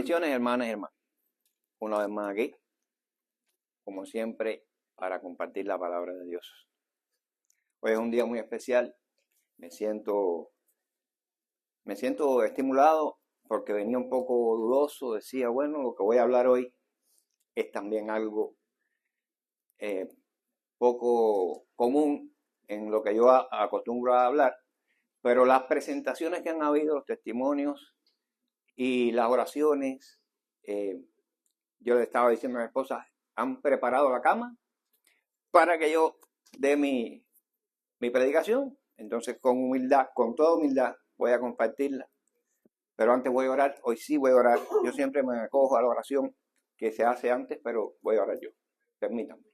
Bendiciones, hermanas y hermanos. Una vez más aquí, como siempre, para compartir la palabra de Dios. Hoy es un día muy especial. Me siento estimulado porque venía un poco dudoso. Decía, bueno, lo que voy a hablar hoy es también algo poco común en lo que yo acostumbro a hablar, pero las presentaciones que han habido, los testimonios y las oraciones, yo le estaba diciendo a mi esposa, han preparado la cama para que yo dé mi predicación. Entonces, con humildad, con toda humildad, voy a compartirla. Pero antes voy a orar. Hoy sí voy a orar. Yo siempre me acojo a la oración que se hace antes, pero voy a orar yo. Permítanme.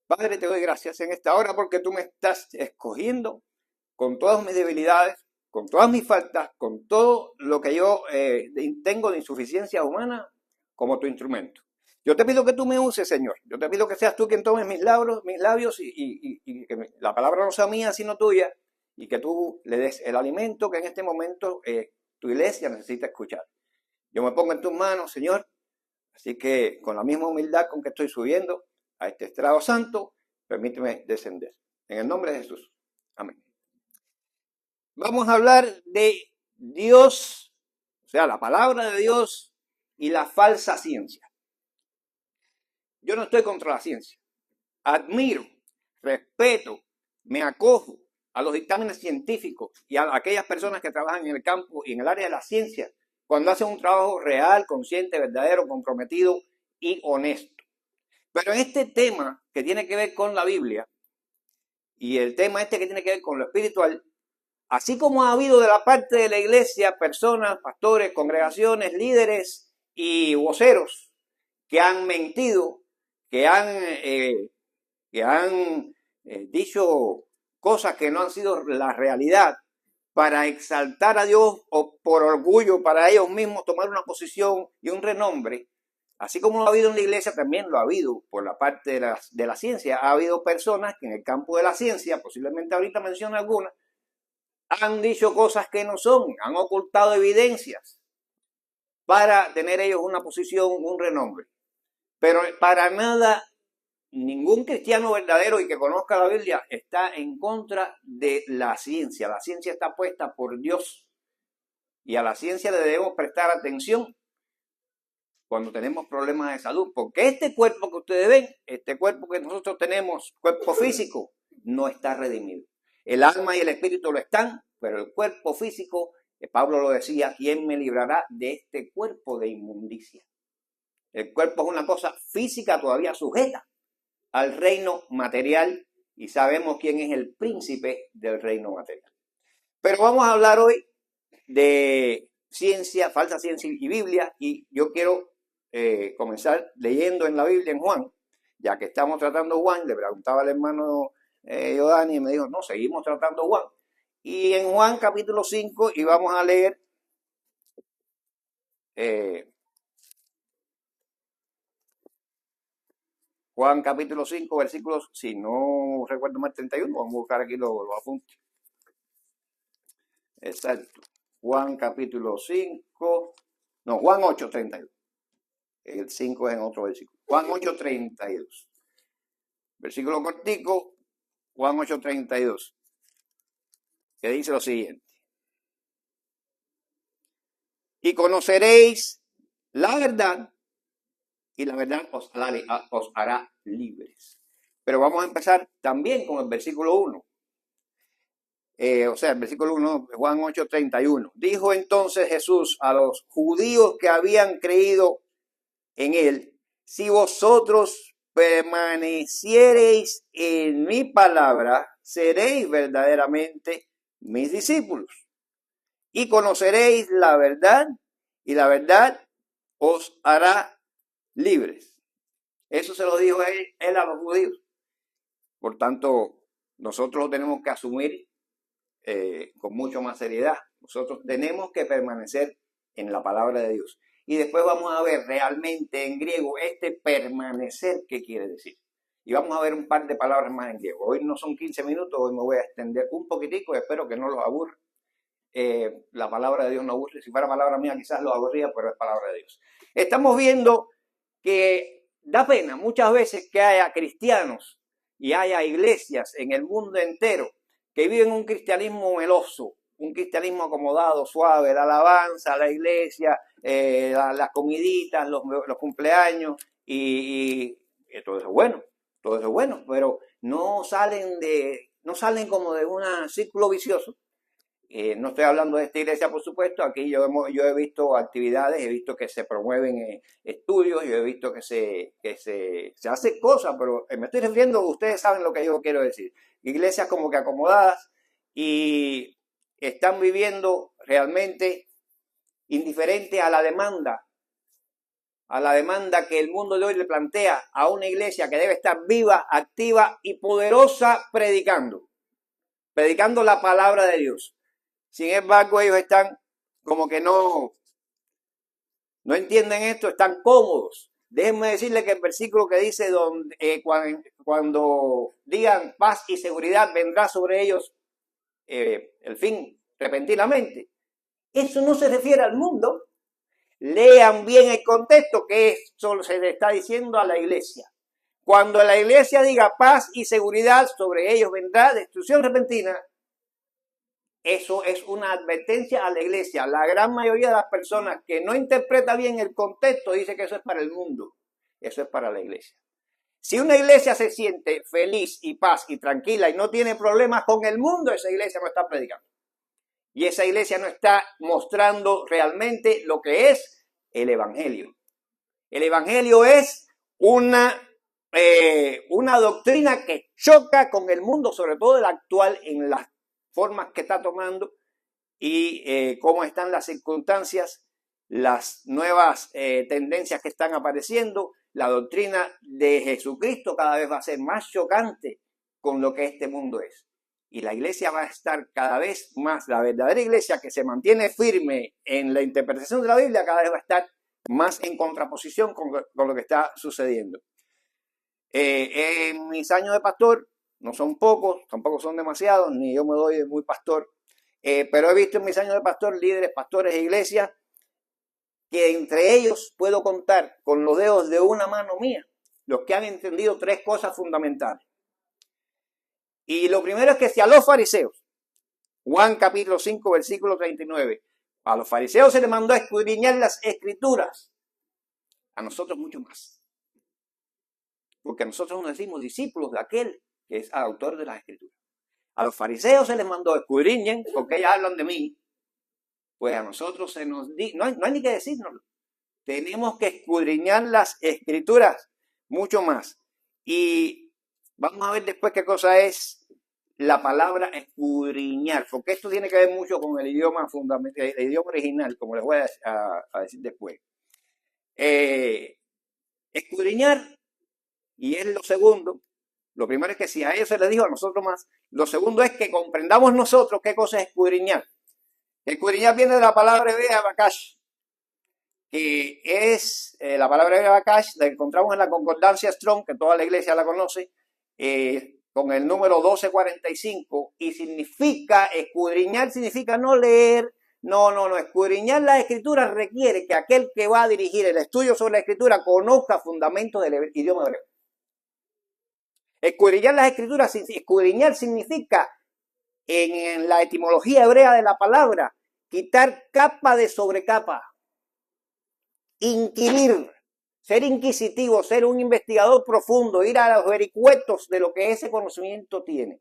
Padre, te doy gracias en esta hora porque tú me estás escogiendo con todas mis debilidades, con todas mis faltas, con todo lo que yo tengo de insuficiencia humana como tu instrumento. Yo te pido que tú me uses, Señor. Yo te pido que seas tú quien tomes mis labios y que la palabra no sea mía, sino tuya, y que tú le des el alimento que en este momento tu iglesia necesita escuchar. Yo me pongo en tus manos, Señor, así que con la misma humildad con que estoy subiendo a este estrado santo, permíteme descender. En el nombre de Jesús. Amén. Vamos a hablar de Dios, o sea, la palabra de Dios y la falsa ciencia. Yo no estoy contra la ciencia. Admiro, respeto, me acojo a los dictámenes científicos y a aquellas personas que trabajan en el campo y en el área de la ciencia cuando hacen un trabajo real, consciente, verdadero, comprometido y honesto. Pero en este tema que tiene que ver con la Biblia y el tema que tiene que ver con lo espiritual, así como ha habido de la parte de la iglesia personas, pastores, congregaciones, líderes y voceros que han mentido, que han dicho cosas que no han sido la realidad para exaltar a Dios o por orgullo para ellos mismos tomar una posición y un renombre. Así como lo ha habido en la iglesia, también lo ha habido por la parte de la ciencia. Ha habido personas que en el campo de la ciencia, posiblemente ahorita menciono algunas, han dicho cosas que no son, han ocultado evidencias para tener ellos una posición, un renombre. Pero para nada, ningún cristiano verdadero y que conozca la Biblia está en contra de la ciencia. La ciencia está puesta por Dios y a la ciencia le debemos prestar atención cuando tenemos problemas de salud, porque este cuerpo que ustedes ven, este cuerpo que nosotros tenemos, cuerpo físico, no está redimido. El alma y el espíritu lo están, pero el cuerpo físico, Pablo lo decía, ¿quién me librará de este cuerpo de inmundicia? El cuerpo es una cosa física todavía sujeta al reino material y sabemos quién es el príncipe del reino material. Pero vamos a hablar hoy de ciencia, falsa ciencia y Biblia, y yo quiero comenzar leyendo en la Biblia en Juan, ya que estamos tratando Juan. Le preguntaba al hermano Yodani y me dijo, no, seguimos tratando Juan. Y en Juan capítulo 5, y vamos a leer Juan capítulo 5, versículos, si no recuerdo mal, 31, vamos a buscar aquí los apuntes. Exacto. Juan capítulo 5, no, Juan 8, 32. El 5 es en otro versículo. Juan 8, 32. Versículo cortico, Juan 8, 32. Que dice lo siguiente. Y conoceréis la verdad, y la verdad os hará libres. Pero vamos a empezar también con el versículo 1. O sea, el versículo 1, Juan 8, 31. Dijo entonces Jesús a los judíos que habían creído en él, si vosotros permaneciereis en mi palabra, seréis verdaderamente mis discípulos y conoceréis la verdad, y la verdad os hará libres. Eso se lo dijo él a los judíos. Por tanto, nosotros lo tenemos que asumir con mucho más seriedad. Nosotros tenemos que permanecer en la palabra de Dios. Y después vamos a ver realmente en griego este permanecer, ¿qué quiere decir? Y vamos a ver un par de palabras más en griego. Hoy no son 15 minutos, hoy me voy a extender un poquitico y espero que no los aburra. La palabra de Dios no aburre. Si fuera palabra mía quizás lo aburría, pero es palabra de Dios. Estamos viendo que da pena muchas veces que haya cristianos y haya iglesias en el mundo entero que viven un cristianismo meloso, un cristianismo acomodado, suave, la alabanza, la iglesia, las comiditas, los cumpleaños y todo eso es bueno, pero no salen como de un círculo vicioso. No estoy hablando de esta iglesia, por supuesto. Aquí yo he visto actividades, he visto que se promueven estudios, yo he visto que se hace cosas, pero me estoy refiriendo, ustedes saben lo que yo quiero decir. Iglesias como que acomodadas y están viviendo realmente indiferente a la demanda que el mundo de hoy le plantea a una iglesia que debe estar viva, activa y poderosa predicando la palabra de Dios. Sin embargo, ellos están como que no entienden esto, están cómodos. Déjenme decirles que el versículo que dice cuando digan paz y seguridad vendrá sobre ellos el fin repentinamente. Eso no se refiere al mundo. Lean bien el contexto, que eso se le está diciendo a la iglesia. Cuando la iglesia diga paz y seguridad, sobre ellos vendrá destrucción repentina. Eso es una advertencia a la iglesia. La gran mayoría de las personas que no interpreta bien el contexto dice que eso es para el mundo. Eso es para la iglesia. Si una iglesia se siente feliz y paz y tranquila y no tiene problemas con el mundo, esa iglesia no está predicando. Y esa iglesia no está mostrando realmente lo que es el evangelio. El evangelio es una doctrina que choca con el mundo, sobre todo el actual, en las formas que está tomando y cómo están las circunstancias, las nuevas tendencias que están apareciendo. La doctrina de Jesucristo cada vez va a ser más chocante con lo que este mundo es. Y la iglesia va a estar cada vez más, la verdadera iglesia que se mantiene firme en la interpretación de la Biblia, cada vez va a estar más en contraposición con lo que está sucediendo. En mis años de pastor, no son pocos, tampoco son demasiados, ni yo me doy de muy pastor, pero he visto en mis años de pastor líderes, pastores e iglesias, que entre ellos puedo contar con los dedos de una mano mía, los que han entendido tres cosas fundamentales. Y lo primero es que si a los fariseos, Juan capítulo 5, versículo 39, a los fariseos se les mandó a escudriñar las escrituras, a nosotros mucho más. Porque nosotros nos decimos discípulos de aquel que es autor de las escrituras. A los fariseos se les mandó a escudriñen, porque ellos hablan de mí. Pues a nosotros se nos dice, no hay ni que decirnoslo. Tenemos que escudriñar las escrituras mucho más. Y vamos a ver después qué cosa es la palabra escudriñar, porque esto tiene que ver mucho con el idioma fundamental, el idioma original, como les voy a decir después. Escudriñar, y es lo segundo. Lo primero es que si a ellos se les dijo, a nosotros más. Lo segundo es que comprendamos nosotros qué cosa es escudriñar. Escudriñar viene de la palabra hebrea bakash, que es la palabra hebrea bakash, la encontramos en la concordancia Strong, que toda la iglesia la conoce, con el número 1245, y significa, escudriñar significa no leer, no, escudriñar la escritura requiere que aquel que va a dirigir el estudio sobre la escritura conozca fundamentos del idioma hebreo. Escudriñar las escrituras, escudriñar significa, en la etimología hebrea de la palabra, quitar capa de sobre capa, inquirir, ser inquisitivo, ser un investigador profundo, ir a los vericuetos de lo que ese conocimiento tiene.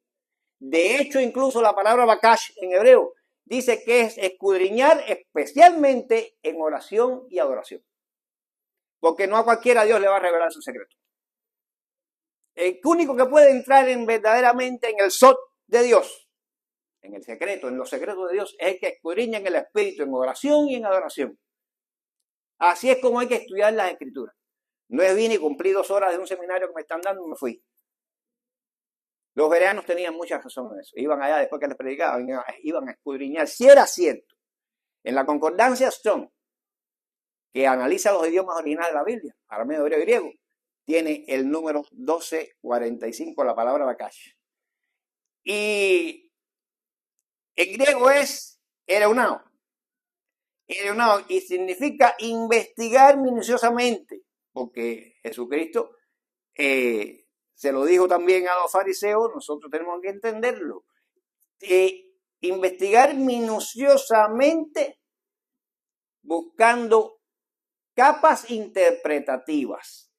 De hecho, incluso la palabra bakash en hebreo dice que es escudriñar especialmente en oración y adoración. Porque no a cualquiera Dios le va a revelar su secreto. El único que puede entrar verdaderamente en el sot de Dios, en el secreto, en los secretos de Dios, es el que escudriña en el espíritu, en oración y en adoración. Así es como hay que estudiar las escrituras. No es bien y cumplí 2 horas de un seminario que me están dando y me fui. Los bereanos tenían mucha razón en eso. Iban allá después que les predicaban, iban a escudriñar. Si era cierto, en la concordancia Strong, que analiza los idiomas originales de la Biblia, arameo, hebreo y griego, tiene el número 1245, la palabra bakash. Y en griego es Ereunao. Ereunao, y significa investigar minuciosamente, porque Jesucristo se lo dijo también a los fariseos, nosotros tenemos que entenderlo. Investigar minuciosamente buscando capas interpretativas.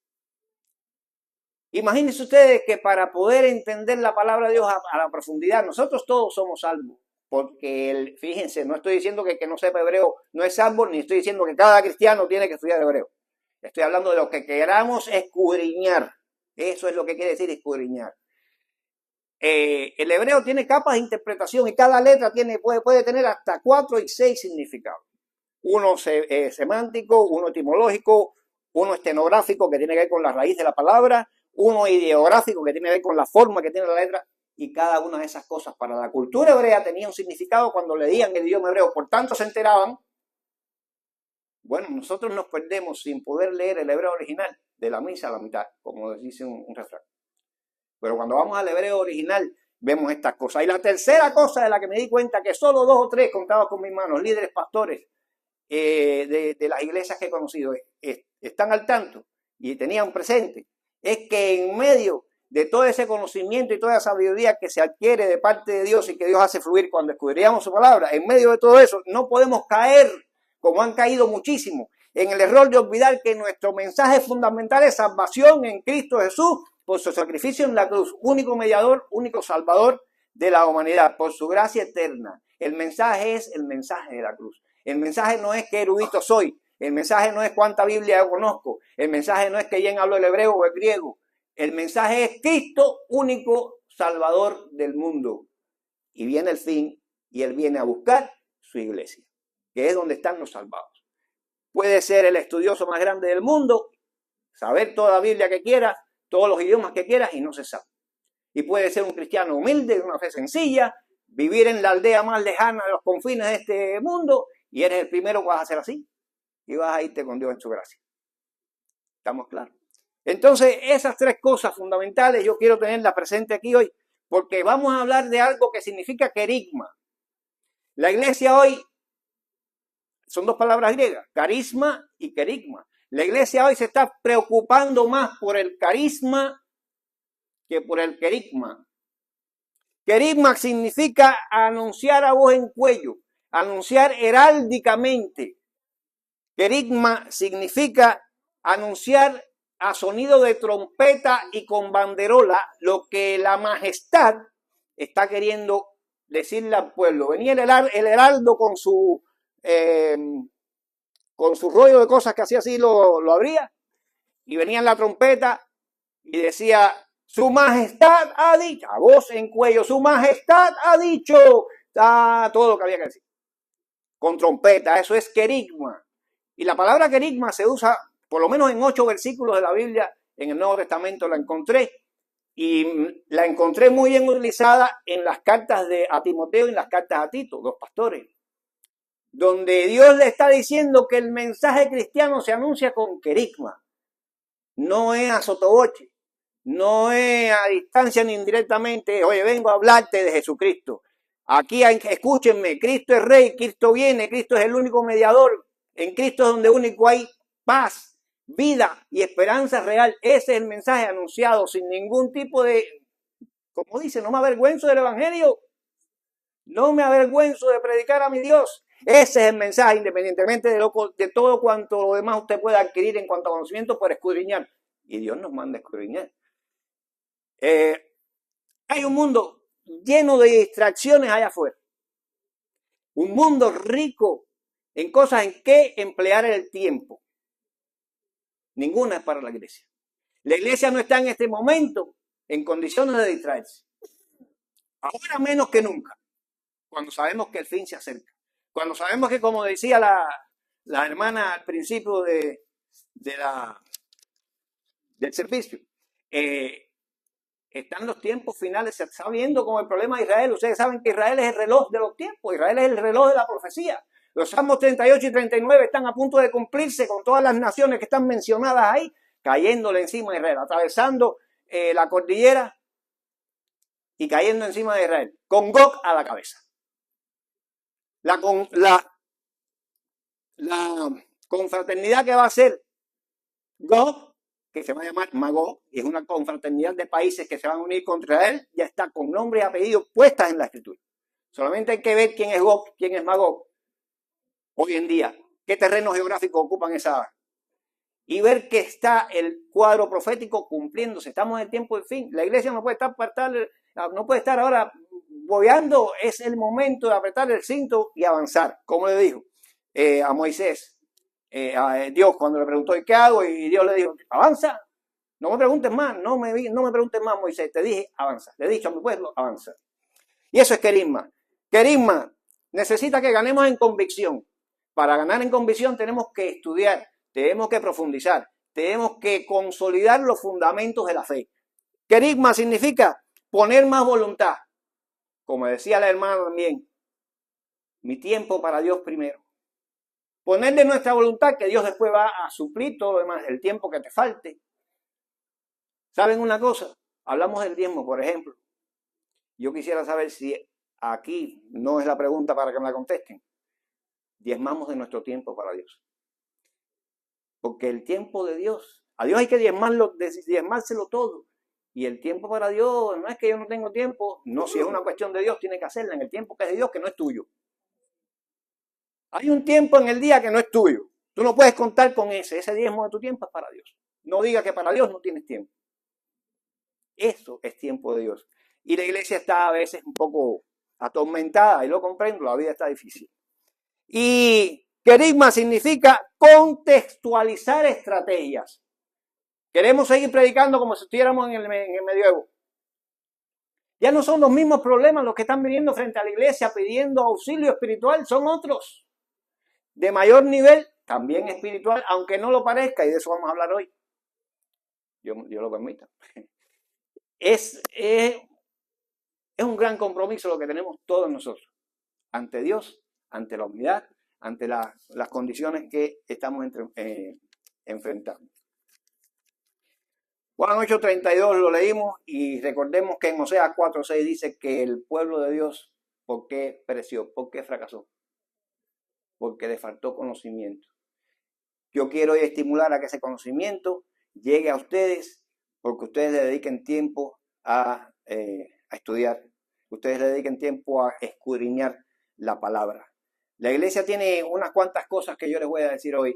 Imagínense ustedes que para poder entender la palabra de Dios a la profundidad, nosotros todos somos salvos. Porque, fíjense, no estoy diciendo que no sepa hebreo no es salvo, ni estoy diciendo que cada cristiano tiene que estudiar hebreo. Estoy hablando de lo que queramos escudriñar. Eso es lo que quiere decir escudriñar. El hebreo tiene capas de interpretación y cada letra puede tener hasta 4 y 6 significados. Uno semántico, uno etimológico, uno estenográfico que tiene que ver con la raíz de la palabra, uno ideográfico que tiene que ver con la forma que tiene la letra, y cada una de esas cosas para la cultura hebrea tenía un significado cuando leían el idioma hebreo, por tanto se enteraban. Bueno, nosotros nos perdemos sin poder leer el hebreo original de la misa a la mitad, como dice un refrán. Pero cuando vamos al hebreo original, vemos estas cosas. Y la tercera cosa de la que me di cuenta, que solo 2 o 3 contados con mis manos, líderes pastores de las iglesias que he conocido, están al tanto y tenían presente, es que en medio de todo ese conocimiento y toda esa sabiduría que se adquiere de parte de Dios y que Dios hace fluir cuando escudriñamos su palabra, en medio de todo eso no podemos caer, como han caído muchísimo, en el error de olvidar que nuestro mensaje fundamental es salvación en Cristo Jesús por su sacrificio en la cruz, único mediador, único salvador de la humanidad, por su gracia eterna. El mensaje es el mensaje de la cruz. El mensaje no es qué erudito soy, el mensaje no es cuánta Biblia conozco, el mensaje no es que bien hablo el hebreo o el griego. El mensaje es Cristo, único salvador del mundo. Y viene el fin y Él viene a buscar su iglesia, que es donde están los salvados. Puede ser el estudioso más grande del mundo, saber toda la Biblia que quiera, todos los idiomas que quiera y no se sabe. Y puede ser un cristiano humilde, de una fe sencilla, vivir en la aldea más lejana de los confines de este mundo y eres el primero que vas a hacer así y vas a irte con Dios en su gracia. ¿Estamos claros? Entonces, esas 3 cosas fundamentales yo quiero tenerlas presentes aquí hoy, porque vamos a hablar de algo que significa querigma. La iglesia hoy son 2 palabras griegas, carisma y querigma. La iglesia hoy se está preocupando más por el carisma que por el querigma. Querigma significa anunciar a voz en cuello, anunciar heráldicamente. Querigma significa anunciar a sonido de trompeta y con banderola lo que la majestad está queriendo decirle al pueblo. Venía el heraldo con su rollo de cosas que hacía así, lo abría, y venía en la trompeta y decía: su majestad ha dicho, a voz en cuello, su majestad ha dicho, todo lo que había que decir. Con trompeta, eso es querigma. Y la palabra querigma se usa por lo menos en 8 versículos de la Biblia, en el Nuevo Testamento la encontré. Y la encontré muy bien utilizada en las cartas a Timoteo y en las cartas a Tito, 2 pastores. Donde Dios le está diciendo que el mensaje cristiano se anuncia con querigma. No es a sotoboche, no es a distancia ni indirectamente. Oye, vengo a hablarte de Jesucristo. Aquí escúchenme, Cristo es Rey, Cristo viene, Cristo es el único mediador. En Cristo es donde único hay paz, vida y esperanza real. Ese es el mensaje anunciado sin ningún tipo de, como dice, no me avergüenzo del evangelio. No me avergüenzo de predicar a mi Dios. Ese es el mensaje, independientemente de todo cuanto lo demás usted pueda adquirir en cuanto a conocimiento por escudriñar. Y Dios nos manda a escudriñar. Hay un mundo lleno de distracciones allá afuera. Un mundo rico en cosas en que emplear el tiempo. Ninguna es para la iglesia. La iglesia no está en este momento en condiciones de distraerse. Ahora menos que nunca, cuando sabemos que el fin se acerca. Cuando sabemos que, como decía la hermana al principio del servicio, están los tiempos finales, se está viendo como el problema de Israel. Ustedes saben que Israel es el reloj de los tiempos, Israel es el reloj de la profecía. Los Salmos 38 y 39 están a punto de cumplirse con todas las naciones que están mencionadas ahí, cayéndole encima de Israel, atravesando la cordillera y cayendo encima de Israel, con Gog a la cabeza. La confraternidad que va a ser Gog, que se va a llamar Magog, y es una confraternidad de países que se van a unir contra él, ya está con nombre y apellido puestas en la escritura. Solamente hay que ver quién es Gog, quién es Magog hoy en día, qué terreno geográfico ocupan esa, y ver que está el cuadro profético cumpliéndose. Estamos en el tiempo del fin. La iglesia no puede estar ahora bobeando. Es el momento de apretar el cinto y avanzar. Como le dijo a Moisés, a Dios cuando le preguntó ¿y qué hago? Y Dios le dijo, avanza. No me preguntes más, no me preguntes más, Moisés. Te dije, avanza. Le he dicho a mi pueblo, avanza. Y eso es querigma. Querigma necesita que ganemos en convicción. Para ganar en convicción tenemos que estudiar, tenemos que profundizar, tenemos que consolidar los fundamentos de la fe. Querigma significa poner más voluntad. Como decía la hermana también, mi tiempo para Dios primero. Poner de nuestra voluntad que Dios después va a suplir todo lo demás, el tiempo que te falte. ¿Saben una cosa? Hablamos del diezmo, por ejemplo. Yo quisiera saber si aquí no es la pregunta para que me la contesten. Diezmamos de nuestro tiempo para Dios. Porque el tiempo de Dios, a Dios hay que diezmárselo todo. Y el tiempo para Dios, no es que yo no tengo tiempo. No, si es una cuestión de Dios, tiene que hacerla en el tiempo que es de Dios, que no es tuyo. Hay un tiempo en el día que no es tuyo. Tú no puedes contar con ese diezmo de tu tiempo es para Dios. No diga que para Dios no tienes tiempo. Eso es tiempo de Dios. Y la iglesia está a veces un poco atormentada, y lo comprendo, la vida está difícil. Y querigma significa contextualizar estrategias. Queremos seguir predicando como si estuviéramos en el medioevo. Ya no son los mismos problemas los que están viniendo frente a la iglesia pidiendo auxilio espiritual, son otros. De mayor nivel, también espiritual, aunque no lo parezca, y de eso vamos a hablar hoy. Dios lo permita. Es un gran compromiso lo que tenemos todos nosotros, ante Dios, ante la humanidad, ante las condiciones que estamos enfrentando. Juan 8:32 lo leímos y recordemos que en Oseas 4:6 dice que el pueblo de Dios, ¿por qué pereció? ¿Por qué fracasó? Porque le faltó conocimiento. Yo quiero hoy estimular a que ese conocimiento llegue a ustedes, porque ustedes le dediquen tiempo a estudiar, ustedes le dediquen tiempo a escudriñar la palabra. La iglesia tiene unas cuantas cosas que yo les voy a decir hoy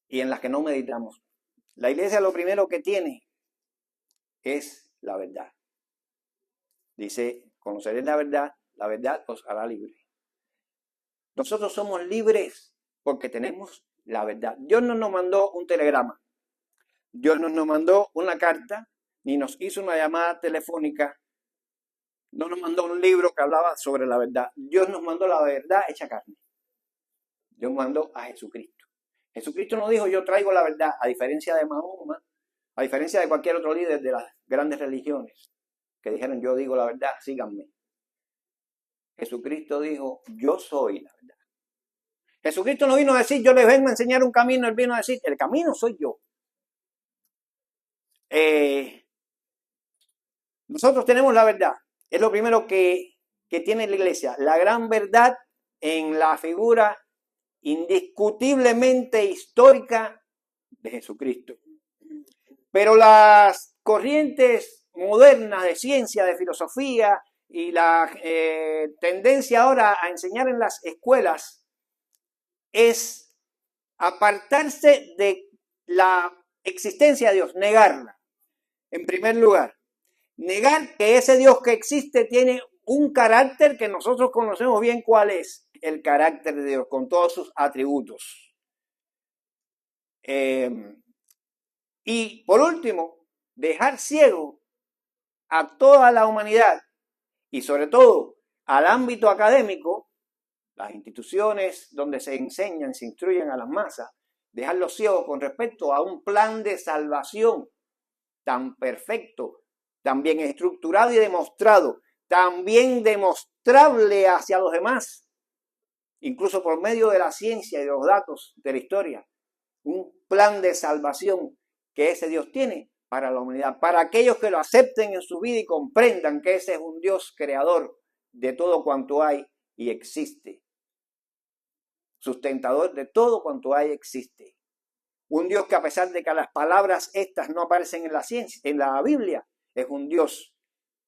y en las que no meditamos. La iglesia lo primero que tiene es la verdad. Dice, conoceréis la verdad os hará libre. Nosotros somos libres porque tenemos la verdad. Dios no nos mandó un telegrama, Dios no nos mandó una carta, ni nos hizo una llamada telefónica, no nos mandó un libro que hablaba sobre la verdad. Dios nos mandó la verdad hecha carne. Dios mandó a Jesucristo. Jesucristo no dijo yo traigo la verdad, a diferencia de Mahoma, a diferencia de cualquier otro líder de las grandes religiones que dijeron yo digo la verdad, síganme. Jesucristo dijo yo soy la verdad. Jesucristo no vino a decir yo les vengo a enseñar un camino, él vino a decir el camino soy yo. Nosotros tenemos la verdad, es lo primero que tiene la iglesia, la gran verdad en la figura indiscutiblemente histórica de Jesucristo. Pero las corrientes modernas de ciencia, de filosofía y la tendencia ahora a enseñar en las escuelas es apartarse de la existencia de Dios, negarla. En primer lugar, negar que ese Dios que existe tiene un carácter que nosotros conocemos bien cuál es el carácter de Dios, con todos sus atributos. Y por último, dejar ciego a toda la humanidad y sobre todo al ámbito académico, las instituciones donde se enseñan, se instruyen a las masas, dejarlos ciegos con respecto a un plan de salvación tan perfecto, tan bien estructurado y demostrado, tan bien demostrable hacia los demás, incluso por medio de la ciencia y de los datos de la historia, un plan de salvación que ese Dios tiene para la humanidad, para aquellos que lo acepten en su vida y comprendan que ese es un Dios creador de todo cuanto hay y existe. Sustentador de todo cuanto hay existe. Un Dios que a pesar de que las palabras estas no aparecen en la ciencia, en la Biblia, es un Dios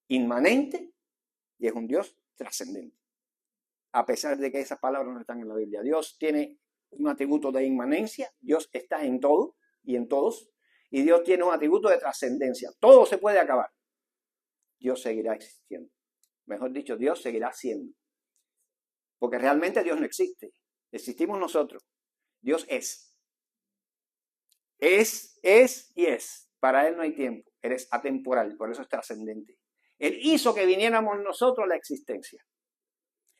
inmanente y es un Dios trascendente. A pesar de que esas palabras no están en la Biblia. Dios tiene un atributo de inmanencia, Dios está en todo y en todos, y Dios tiene un atributo de trascendencia. Todo se puede acabar. Dios seguirá existiendo. Mejor dicho, Dios seguirá siendo. Porque realmente Dios no existe. Existimos nosotros. Dios es. Es y es. Para Él no hay tiempo. Él es atemporal, por eso es trascendente. Él hizo que viniéramos nosotros a la existencia.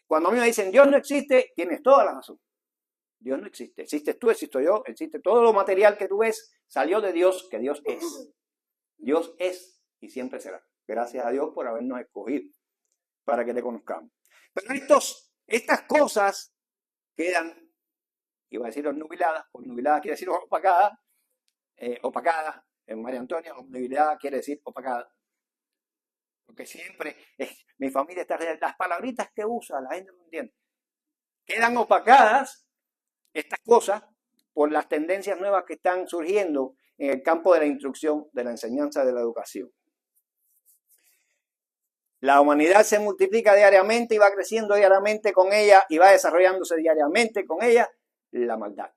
Cuando a mí me dicen Dios no existe, tienes toda la razón. Dios no existe. Existes tú, existo yo, existe todo lo material que tú ves, salió de Dios, que Dios es. Dios es y siempre será. Gracias a Dios por habernos escogido para que te conozcamos. Pero estas cosas quedan, iba a decir obnubiladas, obnubilada quiere decir opacada, opacada, en María Antonia, obnubilada quiere decir opacada. Porque siempre, mi familia está, las palabritas que usa, la gente no entiende. Quedan opacadas estas cosas por las tendencias nuevas que están surgiendo en el campo de la instrucción, de la enseñanza, de la educación. La humanidad se multiplica diariamente y va creciendo diariamente con ella y va desarrollándose diariamente con ella la maldad.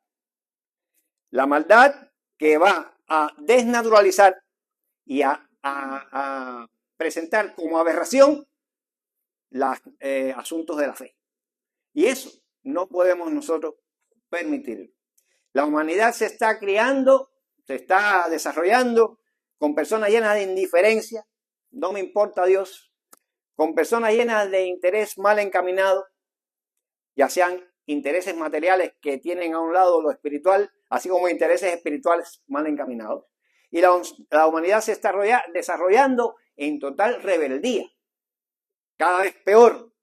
La maldad que va a desnaturalizar y a presentar como aberración los asuntos de la fe. Y eso no podemos nosotros permitirlo. La humanidad se está criando, se está desarrollando con personas llenas de indiferencia, no me importa Dios, con personas llenas de interés mal encaminado, ya sean intereses materiales que tienen a un lado lo espiritual, así como intereses espirituales mal encaminados. Y la humanidad se está desarrollando en total rebeldía, cada vez peor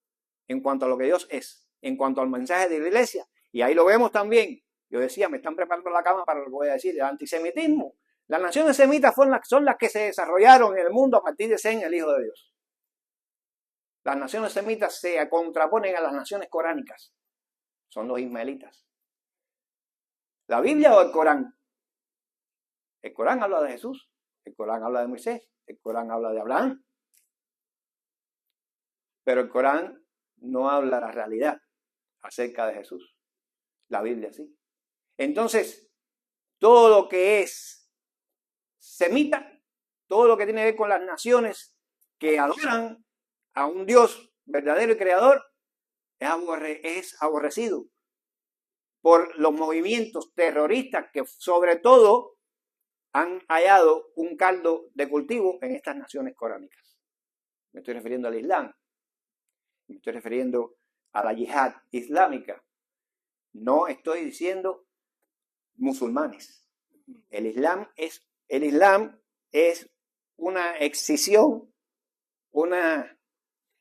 en cuanto a lo que Dios es, en cuanto al mensaje de la iglesia. Y ahí lo vemos también. Yo decía, me están preparando la cama para lo que voy a decir, el antisemitismo. Las naciones semitas son las que se desarrollaron en el mundo a partir de Sem, el Hijo de Dios. Las naciones semitas se contraponen a las naciones coránicas. Son los ismaelitas. ¿La Biblia o el Corán? El Corán habla de Jesús, el Corán habla de Moisés, el Corán habla de Abraham. Pero el Corán no habla la realidad acerca de Jesús. La Biblia sí. Entonces, todo lo que es semita, todo lo que tiene que ver con las naciones que adoran a un Dios verdadero y creador, es aborrecido por los movimientos terroristas que sobre todo han hallado un caldo de cultivo en estas naciones coránicas. Me estoy refiriendo al Islam, me estoy refiriendo a la yihad islámica. No estoy diciendo musulmanes. El Islam es una excisión,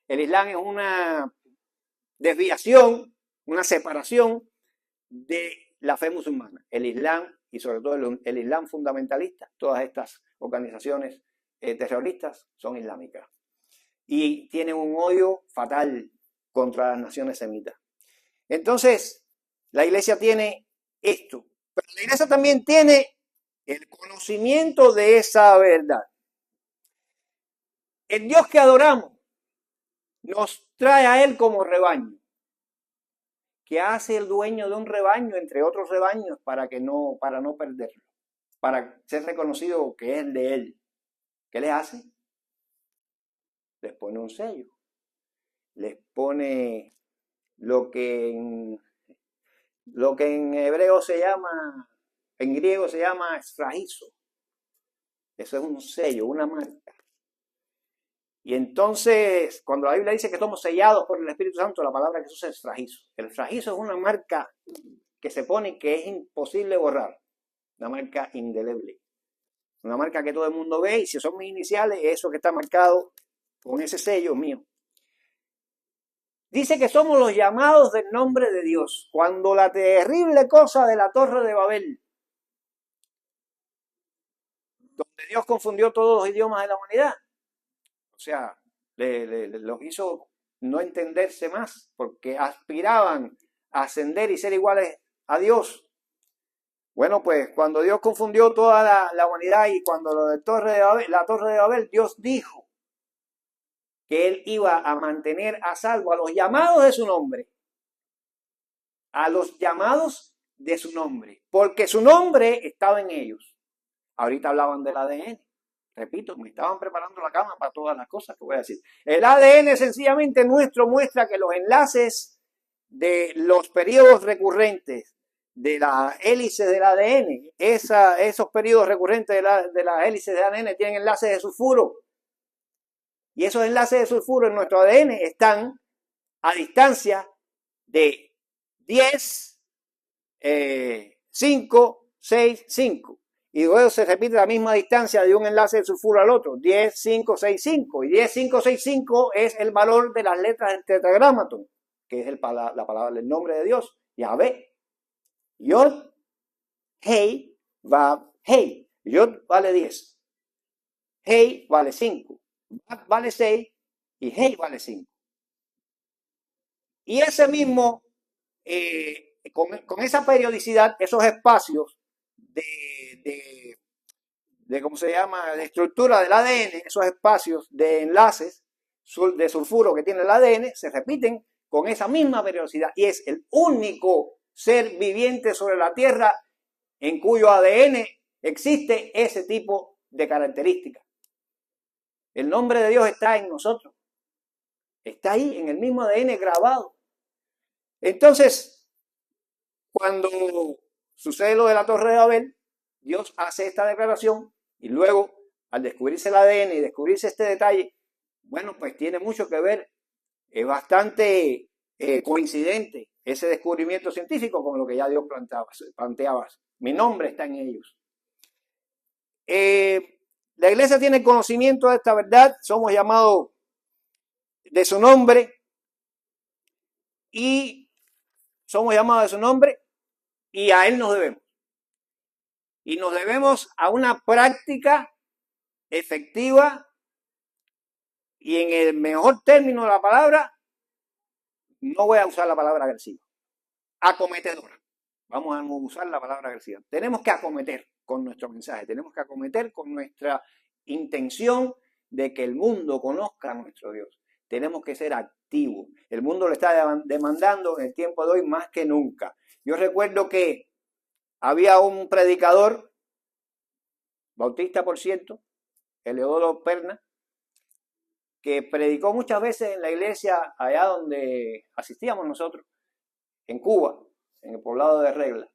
el Islam es una desviación, una separación de la fe musulmana. El Islam, y sobre todo el Islam fundamentalista, todas estas organizaciones terroristas son islámicas. Y tienen un odio fatal contra las naciones semitas. Entonces, la iglesia tiene esto, pero la iglesia también tiene el conocimiento de esa verdad. El Dios que adoramos nos trae a Él como rebaño. ¿Qué hace el dueño de un rebaño entre otros rebaños para no perderlo? Para ser reconocido que es de Él. ¿Qué les hace? Les pone un sello. Les pone lo que en hebreo se llama, en griego se llama esfragizo. Eso es un sello, una marca. Y entonces, cuando la Biblia dice que somos sellados por el Espíritu Santo, la palabra que se usa es esfragizo. El esfragizo es una marca que se pone que es imposible borrar. Una marca indeleble. Una marca que todo el mundo ve y si son mis iniciales, eso que está marcado con ese sello mío. Dice que somos los llamados del nombre de Dios. Cuando la terrible cosa de la Torre de Babel, donde Dios confundió todos los idiomas de la humanidad, o sea, los hizo no entenderse más, porque aspiraban a ascender y ser iguales a Dios. Bueno, pues cuando Dios confundió toda la humanidad y cuando lo de la Torre de Babel, Dios dijo que Él iba a mantener a salvo a los llamados de su nombre. A los llamados de su nombre, porque su nombre estaba en ellos. Ahorita hablaban del ADN. Repito, me estaban preparando la cama para todas las cosas que voy a decir. El ADN sencillamente nuestro muestra que los enlaces de los periodos recurrentes de la hélice del ADN, esos periodos recurrentes de la hélice del ADN tienen enlaces de sulfuro. Y esos enlaces de sulfuro en nuestro ADN están a distancia de 10, 5, 6, 5. Y luego se repite la misma distancia de un enlace de sulfuro al otro, 10, 5, 6, 5. Y 10, 5, 6, 5 es el valor de las letras del tetragramatón, que es la palabra del nombre de Dios, Yahvé. Yod, Hei, Vav, Hei. Yod vale 10. Hei vale 5. Vav vale 6. Y Hei vale 5. Y ese mismo, con esa periodicidad, esos espacios de ¿cómo se llama?, de estructura del ADN, esos espacios de enlaces de sulfuro que tiene el ADN, se repiten con esa misma periodicidad. Y es el único ser viviente sobre la Tierra en cuyo ADN existe ese tipo de características. El nombre de Dios está en nosotros. Está ahí, en el mismo ADN grabado. Entonces, cuando sucede lo de la Torre de Babel, Dios hace esta declaración y luego, al descubrirse el ADN y descubrirse este detalle, bueno, pues tiene mucho que ver, es bastante coincidente ese descubrimiento científico con lo que ya Dios planteaba. Mi nombre está en ellos. La iglesia tiene conocimiento de esta verdad, somos llamados de su nombre y somos llamados de su nombre y a Él nos debemos. Y nos debemos a una práctica efectiva y en el mejor término de la palabra, no voy a usar la palabra agresiva, acometedora. Vamos a usar la palabra agresiva. Tenemos que acometer con nuestro mensaje, tenemos que acometer con nuestra intención de que el mundo conozca a nuestro Dios. Tenemos que ser activos. El mundo lo está demandando en el tiempo de hoy más que nunca. Yo recuerdo que había un predicador, bautista por cierto, Eleodoro Perna, que predicó muchas veces en la iglesia allá donde asistíamos nosotros, en Cuba, en el poblado de Regla.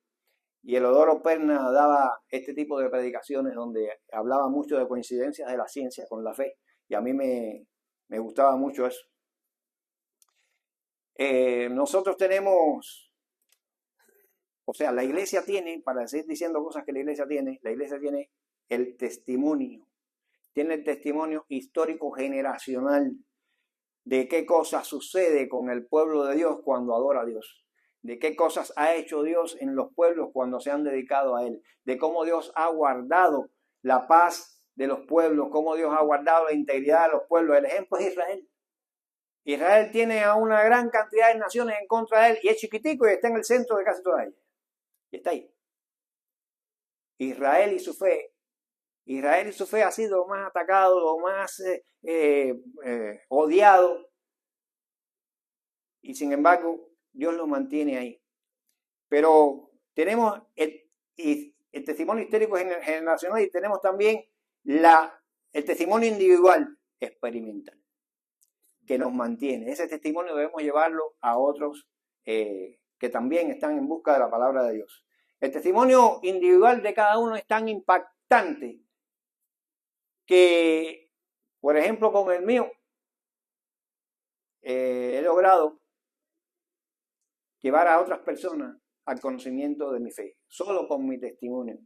Y Eleodoro Perna daba este tipo de predicaciones donde hablaba mucho de coincidencias de la ciencia con la fe. Y a mí me gustaba mucho eso. Nosotros tenemos, o sea, la iglesia tiene, para seguir diciendo cosas que la iglesia tiene el testimonio. Tiene el testimonio histórico generacional de qué cosas sucede con el pueblo de Dios cuando adora a Dios, de qué cosas ha hecho Dios en los pueblos cuando se han dedicado a Él, de cómo Dios ha guardado la paz de los pueblos, cómo Dios ha guardado la integridad de los pueblos. El ejemplo es Israel. Israel tiene a una gran cantidad de naciones en contra de él y es chiquitico y está en el centro de casi todas ellas. Y está ahí. Israel y su fe ha sido más atacado, más odiado. Y sin embargo, Dios lo mantiene ahí. Pero tenemos el testimonio histórico generacional y tenemos también el testimonio individual experimental que nos mantiene. Ese testimonio debemos llevarlo a otros que también están en busca de la palabra de Dios. El testimonio individual de cada uno es tan impactante que, por ejemplo, con el mío, he logrado llevar a otras personas al conocimiento de mi fe, solo con mi testimonio.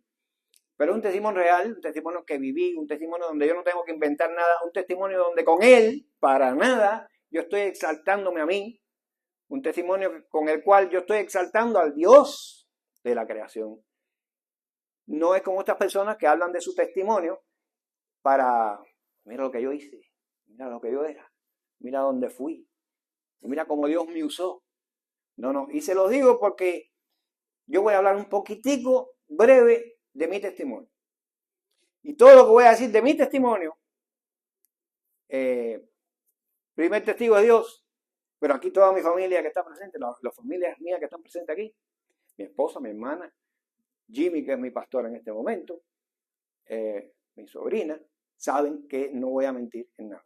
Pero un testimonio real, un testimonio que viví, un testimonio donde yo no tengo que inventar nada, un testimonio donde con él, para nada, yo estoy exaltándome a mí, un testimonio con el cual yo estoy exaltando al Dios de la creación. No es como estas personas que hablan de su testimonio para, mira lo que yo hice, mira lo que yo era, mira dónde fui, Y mira cómo Dios me usó. No, y se los digo porque yo voy a hablar un poquitico breve de mi testimonio. Y todo lo que voy a decir de mi testimonio, primer testigo es Dios, pero aquí toda mi familia que está presente, las familias mías que están presentes aquí, mi esposa, mi hermana, Jimmy, que es mi pastor en este momento, mi sobrina, saben que no voy a mentir en nada.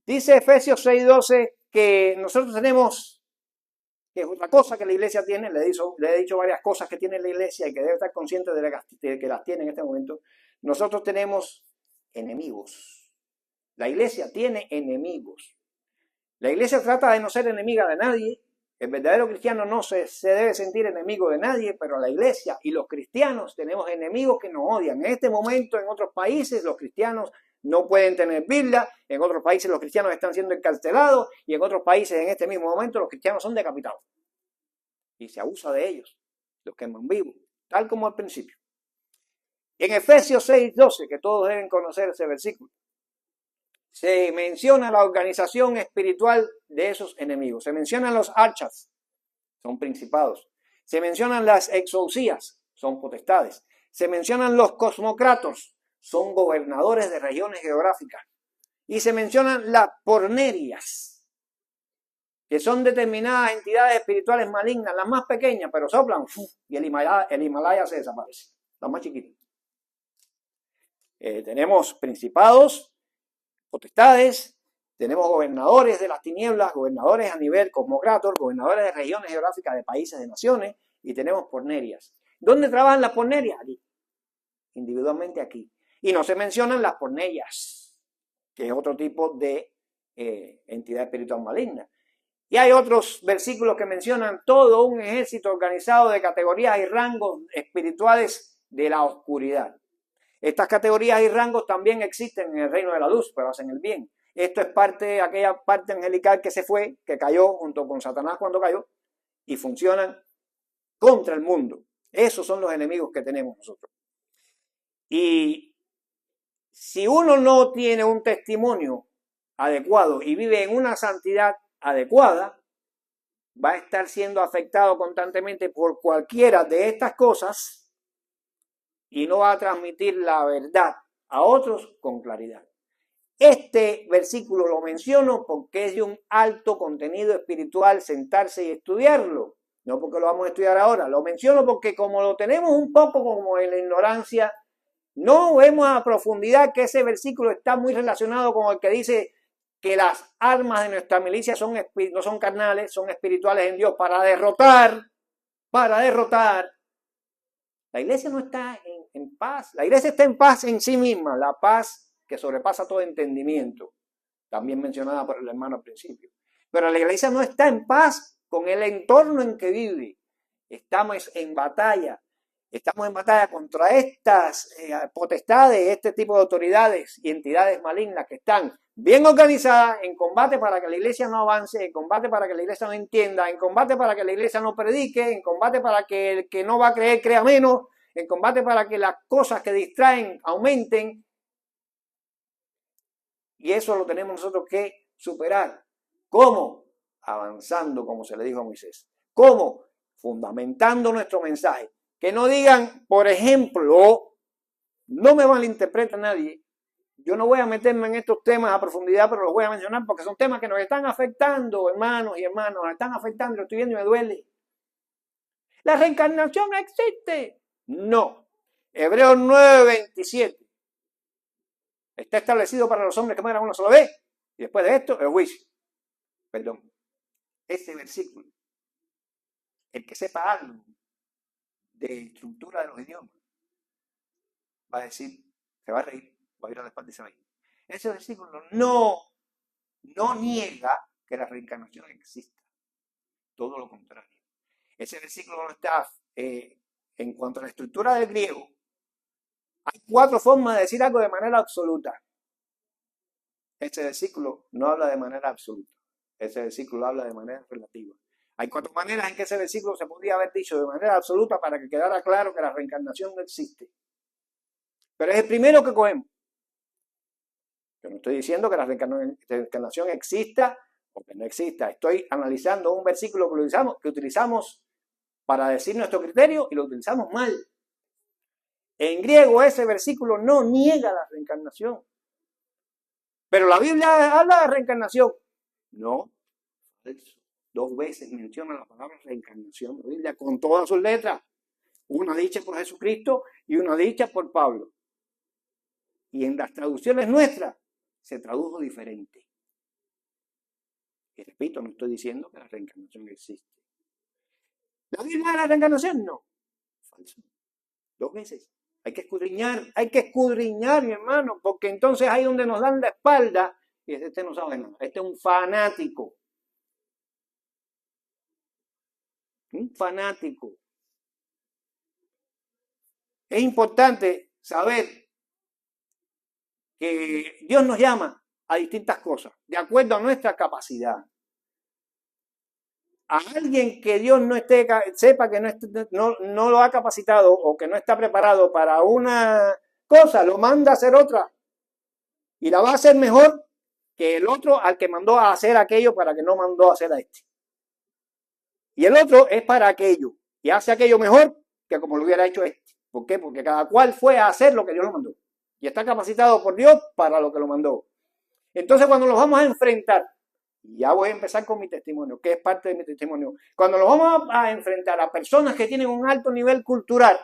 Dice Efesios 6:12 que nosotros tenemos, que es otra cosa que la iglesia tiene, le he dicho varias cosas que tiene la iglesia y que debe estar consciente de que las tiene en este momento. Nosotros tenemos enemigos. La iglesia tiene enemigos. La iglesia trata de no ser enemiga de nadie. El verdadero cristiano no se debe sentir enemigo de nadie, pero la iglesia y los cristianos tenemos enemigos que nos odian. En este momento, en otros países, los cristianos no pueden tener Biblia, en otros países los cristianos están siendo encarcelados y en otros países en este mismo momento los cristianos son decapitados. Y se abusa de ellos, los queman vivos, tal como al principio. En Efesios 6:12, que todos deben conocer ese versículo, se menciona la organización espiritual de esos enemigos. Se mencionan los archas, son principados. Se mencionan las exousias, son potestades. Se mencionan los cosmocratos, son gobernadores de regiones geográficas. Y se mencionan las pornerias, que son determinadas entidades espirituales malignas, las más pequeñas, pero soplan y el Himalaya se desaparece, las más chiquitas. Tenemos principados, potestades, tenemos gobernadores de las tinieblas, gobernadores a nivel cosmocrator, gobernadores de regiones geográficas de países, de naciones, y tenemos pornerias. ¿Dónde trabajan las pornerias? Aquí, individualmente aquí. Y no se mencionan las pornellas, que es otro tipo de entidad espiritual maligna. Y hay otros versículos que mencionan todo un ejército organizado de categorías y rangos espirituales de la oscuridad. Estas categorías y rangos también existen en el reino de la luz, pero hacen el bien. Esto es parte de aquella parte angelical que se fue, que cayó junto con Satanás cuando cayó, y funcionan contra el mundo. Esos son los enemigos que tenemos nosotros. Y si uno no tiene un testimonio adecuado y vive en una santidad adecuada, va a estar siendo afectado constantemente por cualquiera de estas cosas y no va a transmitir la verdad a otros con claridad. Este versículo lo menciono porque es de un alto contenido espiritual sentarse y estudiarlo. No porque lo vamos a estudiar ahora, lo menciono porque como lo tenemos un poco como en la ignorancia, no vemos a profundidad que ese versículo está muy relacionado con el que dice que las armas de nuestra milicia no son carnales, son espirituales en Dios para derrotar. La iglesia no está en paz. La iglesia está en paz en sí misma, la paz que sobrepasa todo entendimiento, también mencionada por el hermano al principio. Pero la iglesia no está en paz con el entorno en que vive. Estamos en batalla contra estas potestades, este tipo de autoridades y entidades malignas que están bien organizadas en combate para que la iglesia no avance, en combate para que la iglesia no entienda, en combate para que la iglesia no predique, en combate para que el que no va a creer crea menos, en combate para que las cosas que distraen aumenten. Y eso lo tenemos nosotros que superar. ¿Cómo? Avanzando, como se le dijo a Moisés. ¿Cómo? Fundamentando nuestro mensaje. Que no digan, por ejemplo, no me malinterpreta nadie, yo no voy a meterme en estos temas a profundidad, pero los voy a mencionar porque son temas que nos están afectando, hermanos y hermanas, nos están afectando, lo estoy viendo y me duele. ¿La reencarnación existe? No. Hebreos 9:27. Está establecido para los hombres que mueran una sola vez y después de esto el juicio. Perdón. Ese versículo, el que sepa algo de estructura de los idiomas, va a decir, se va a reír, va a ir a la espalda y se va a ir. Ese versículo no niega que la reencarnación exista. Todo lo contrario. Ese versículo no está, en cuanto a la estructura del griego, hay 4 formas de decir algo de manera absoluta. Este versículo no habla de manera absoluta. Ese versículo habla de manera relativa. Hay 4 maneras en que ese versículo se podría haber dicho de manera absoluta para que quedara claro que la reencarnación no existe. Pero es el primero que cogemos. Yo no estoy diciendo que la reencarnación exista o que no exista. Estoy analizando un versículo que utilizamos para decir nuestro criterio y lo utilizamos mal. En griego ese versículo no niega la reencarnación. Pero la Biblia habla de reencarnación. No, falso. 2 veces menciona la palabra reencarnación en la Biblia con todas sus letras. Una dicha por Jesucristo y una dicha por Pablo. Y en las traducciones nuestras se tradujo diferente. Y repito, no estoy diciendo que la reencarnación existe. ¿La Biblia de la reencarnación? No. Falso. 2 veces. Hay que escudriñar, mi hermano, porque entonces ahí donde nos dan la espalda, y este no sabe nada, este es un fanático. Un fanático. Es importante saber que Dios nos llama a distintas cosas, de acuerdo a nuestra capacidad. A alguien que Dios sepa que no lo ha capacitado o que no está preparado para una cosa, lo manda a hacer otra. Y la va a hacer mejor que el otro al que mandó a hacer aquello para que no mandó a hacer a este. Y el otro es para aquello. Y hace aquello mejor que como lo hubiera hecho este. ¿Por qué? Porque cada cual fue a hacer lo que Dios lo mandó. Y está capacitado por Dios para lo que lo mandó. Entonces cuando los vamos a enfrentar, ya voy a empezar con mi testimonio, que es parte de mi testimonio. Cuando los vamos a enfrentar a personas que tienen un alto nivel cultural,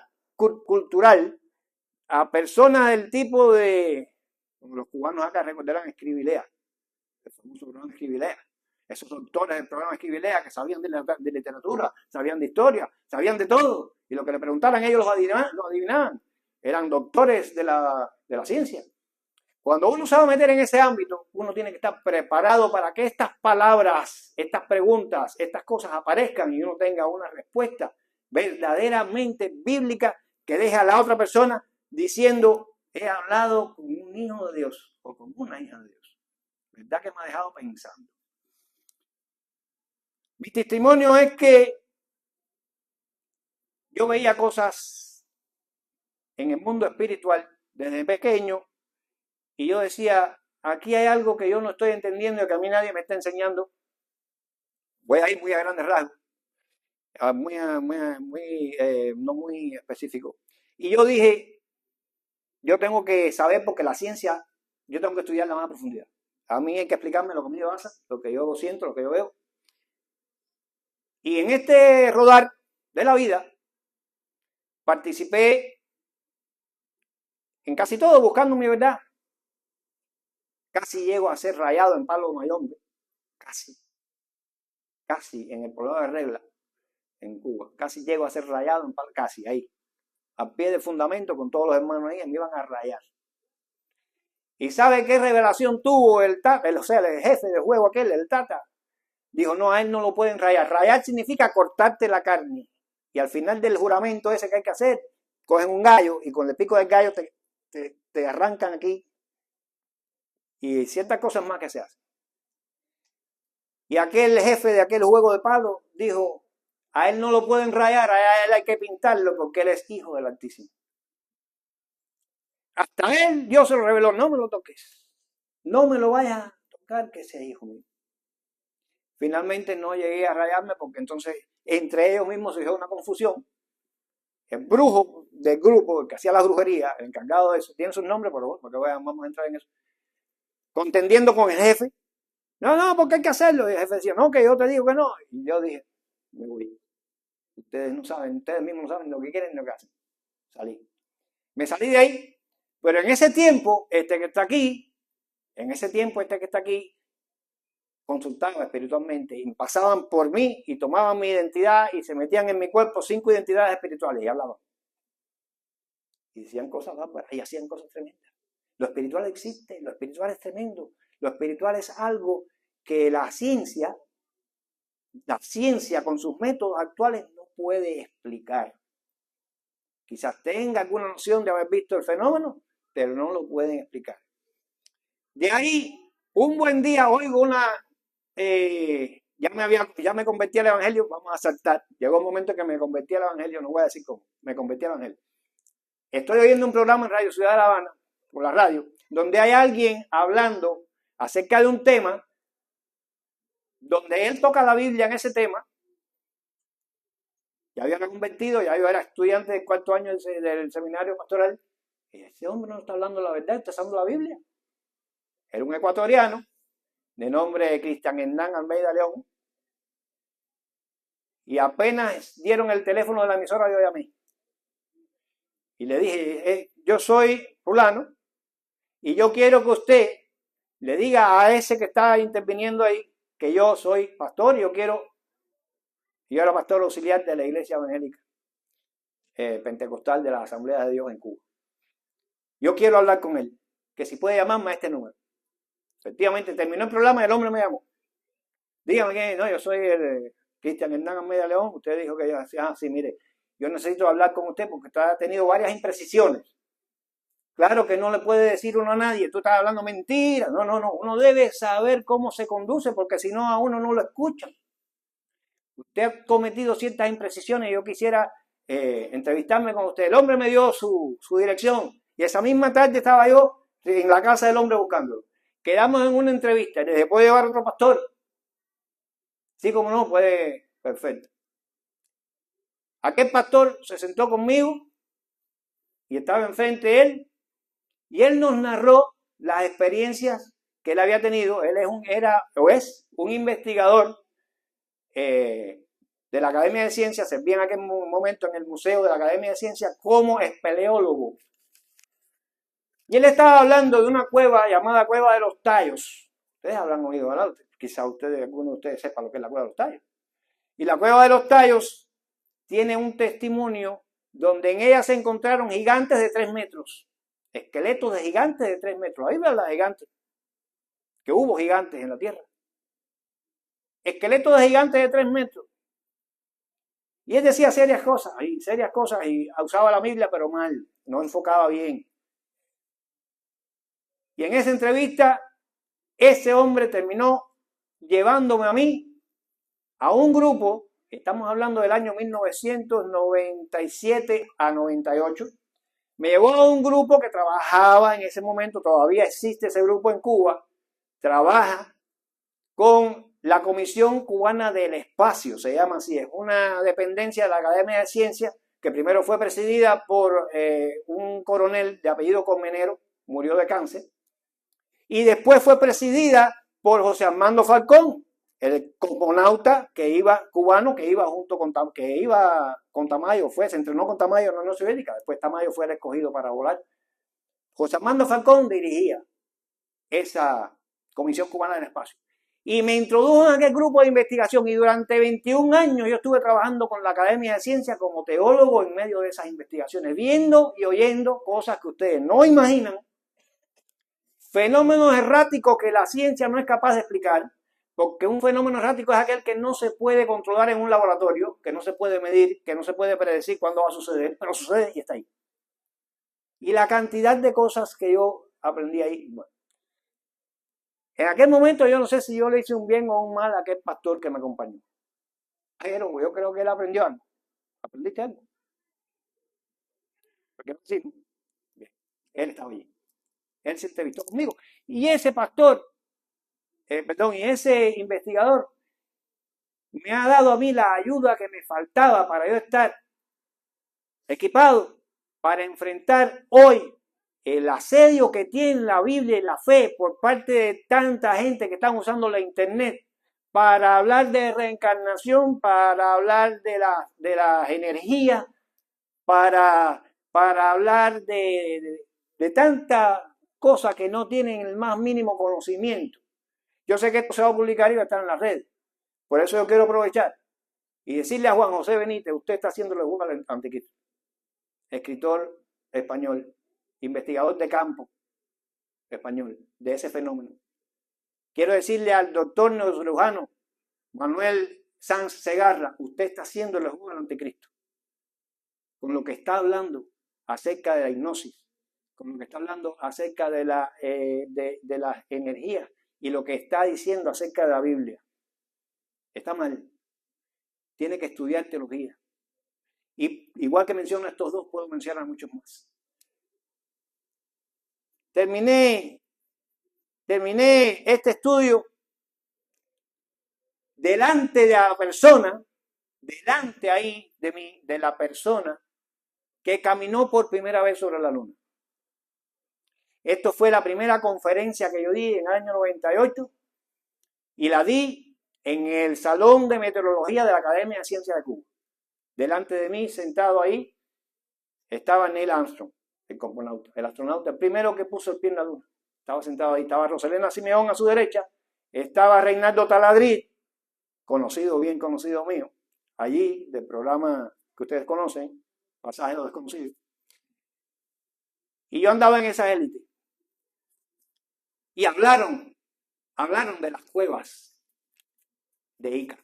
a personas del tipo de, como los cubanos acá recordarán, Escribilea, el famoso programa Escribilea. Esos doctores del programa Escribilea que sabían de literatura, sabían de historia, sabían de todo. Y lo que le preguntaran ellos lo adivinaban. Eran doctores de la ciencia. Cuando uno se va a meter en ese ámbito, uno tiene que estar preparado para que estas palabras, estas preguntas, estas cosas aparezcan y uno tenga una respuesta verdaderamente bíblica que deje a la otra persona diciendo, he hablado con un hijo de Dios o con una hija de Dios. ¿Verdad que me ha dejado pensando? Mi testimonio es que yo veía cosas en el mundo espiritual desde pequeño y yo decía, aquí hay algo que yo no estoy entendiendo y que a mí nadie me está enseñando. Voy a ir muy a grandes rasgos, no muy específico. Y yo dije, yo tengo que saber porque la ciencia, yo tengo que estudiarla más a profundidad. A mí hay que explicarme lo que me pasa, lo que yo siento, lo que yo veo. Y en este rodar de la vida, participé en casi todo buscando mi verdad. Casi llego a ser rayado en Palo Mayombe. Casi en el poblado de Regla, en Cuba. Casi llego a ser rayado en Palo, casi ahí. A pie de fundamento con todos los hermanos ahí, me iban a rayar. ¿Y sabe qué revelación tuvo el Tata? O sea, el jefe del juego aquel, el Tata. Dijo, no, a él no lo pueden rayar. Rayar significa cortarte la carne. Y al final del juramento ese que hay que hacer, cogen un gallo y con el pico del gallo te arrancan aquí. Y ciertas cosas más que se hacen. Y aquel jefe de aquel juego de palo dijo, a él no lo pueden rayar, a él hay que pintarlo porque él es hijo del Altísimo. Hasta él Dios se lo reveló, no me lo toques. No me lo vayas a tocar que sea hijo mío. Finalmente no llegué a rayarme porque entonces entre ellos mismos se hizo una confusión. El brujo del grupo, el que hacía la brujería, el encargado de eso, tiene su nombre, pero bueno, porque vamos a entrar en eso. Contendiendo con el jefe. No, porque hay que hacerlo. Y el jefe decía, no, que yo te digo que no. Y yo dije, me voy. Ustedes no saben, ustedes mismos no saben lo que quieren ni lo que hacen. Salí. Me salí de ahí, pero en ese tiempo, este que está aquí, consultaba espiritualmente y pasaban por mí y tomaban mi identidad y se metían en mi cuerpo 5 identidades espirituales y hablaban. Y decían cosas bárbaras y hacían cosas tremendas. Lo espiritual existe, lo espiritual es tremendo. Lo espiritual es algo que la ciencia con sus métodos actuales no puede explicar. Quizás tenga alguna noción de haber visto el fenómeno, pero no lo pueden explicar. De ahí, un buen día oigo ya me convertí al evangelio, vamos a saltar. Llegó un momento que me convertí al evangelio, no voy a decir cómo, me convertí al evangelio. Estoy oyendo un programa en Radio Ciudad de La Habana, por la radio, donde hay alguien hablando acerca de un tema, donde él toca la Biblia en ese tema. Ya había convertido, ya yo era estudiante del 4º año del seminario pastoral, y ese hombre no está hablando la verdad, está usando la Biblia. Era un ecuatoriano de nombre Cristian Hernán Almeida León, y apenas dieron el teléfono de la emisora, yo llamé y le dije, yo soy fulano y yo quiero que usted le diga a ese que está interviniendo ahí que yo soy pastor y yo era pastor auxiliar de la iglesia evangélica pentecostal de la Asamblea de Dios en Cuba. Yo quiero hablar con él, que si puede llamarme a este número. Efectivamente, terminó el programa y el hombre me llamó. Dígame que no, yo soy el Cristian Hernán Almeida León. Usted dijo que yo decía, sí, mire, yo necesito hablar con usted porque usted ha tenido varias imprecisiones. Claro que no le puede decir uno a nadie, tú estás hablando mentira. No, uno debe saber cómo se conduce porque si no a uno no lo escuchan. Usted ha cometido ciertas imprecisiones y yo quisiera entrevistarme con usted. El hombre me dio su dirección y esa misma tarde estaba yo en la casa del hombre buscándolo. Quedamos en una entrevista. ¿Le puede llevar otro pastor? Sí, como no, puede, perfecto. Aquel pastor se sentó conmigo y estaba enfrente de él y él nos narró las experiencias que él había tenido. Él es un investigador de la Academia de Ciencias, servía en aquel momento en el Museo de la Academia de Ciencias como espeleólogo. Y él estaba hablando de una cueva llamada Cueva de los Tallos. Ustedes habrán oído hablar, quizá alguno de ustedes sepa lo que es la Cueva de los Tallos. Y la Cueva de los Tallos tiene un testimonio donde en ella se encontraron gigantes de 3 metros, esqueletos de gigantes de 3 metros. Ahí ven las gigantes, que hubo gigantes en la tierra. Esqueletos de gigantes de 3 metros. Y él decía serias cosas, y usaba la Biblia, pero mal, no enfocaba bien. Y en esa entrevista, ese hombre terminó llevándome a mí a un grupo, estamos hablando del año 1997 a 98, me llevó a un grupo que trabajaba en ese momento, todavía existe ese grupo en Cuba, trabaja con la Comisión Cubana del Espacio, se llama así, es una dependencia de la Academia de Ciencias que primero fue presidida por un coronel de apellido Colmenero, murió de cáncer, y después fue presidida por José Armando Falcón, el cosmonauta cubano que iba con Tamayo, se entrenó con Tamayo en la Unión Soviética, después Tamayo fue el escogido para volar. José Armando Falcón dirigía esa Comisión Cubana del Espacio. Y me introdujo en aquel grupo de investigación y durante 21 años yo estuve trabajando con la Academia de Ciencias como teólogo en medio de esas investigaciones, viendo y oyendo cosas que ustedes no imaginan, fenómenos erráticos que la ciencia no es capaz de explicar, porque un fenómeno errático es aquel que no se puede controlar en un laboratorio, que no se puede medir, que no se puede predecir cuándo va a suceder, pero sucede y está ahí. Y la cantidad de cosas que yo aprendí ahí, bueno. En aquel momento yo no sé si yo le hice un bien o un mal a aquel pastor que me acompañó. Pero yo creo que él aprendió algo. ¿Aprendiste algo? Porque no sí. Bien. Él estaba allí. Él se entrevistó conmigo. Y ese pastor, y ese investigador me ha dado a mí la ayuda que me faltaba para yo estar equipado para enfrentar hoy el asedio que tiene la Biblia y la fe por parte de tanta gente que están usando la internet para hablar de reencarnación, para hablar de las energías, para hablar de tanta cosa que no tienen el más mínimo conocimiento. Yo sé que esto se va a publicar y va a estar en las redes. Por eso yo quiero aprovechar y decirle a Juan José Benítez, usted está haciéndole jugo al anticristo. Escritor español, investigador de campo español, de ese fenómeno. Quiero decirle al doctor neurocirujano Manuel Sanz Segarra, usted está haciéndole jugo al anticristo. Con lo que está hablando acerca de la hipnosis, con lo que está hablando acerca de las energías y lo que está diciendo acerca de la Biblia. Está mal. Tiene que estudiar teología. Y igual que menciono a estos dos, puedo mencionar a muchos más. terminé este estudio delante de la persona, delante ahí de la persona que caminó por primera vez sobre la luna. Esto fue la primera conferencia que yo di en el año 98 y la di en el Salón de Meteorología de la Academia de Ciencias de Cuba. Delante de mí, sentado ahí, estaba Neil Armstrong, el cosmonauta, el astronauta, el primero que puso el pie en la luna. Estaba sentado ahí, estaba Roselena Simeón a su derecha, estaba Reinaldo Taladrid, bien conocido mío, allí del programa que ustedes conocen, Pasajeros Desconocidos. Y yo andaba en esa élite. Y hablaron de las cuevas de Ica,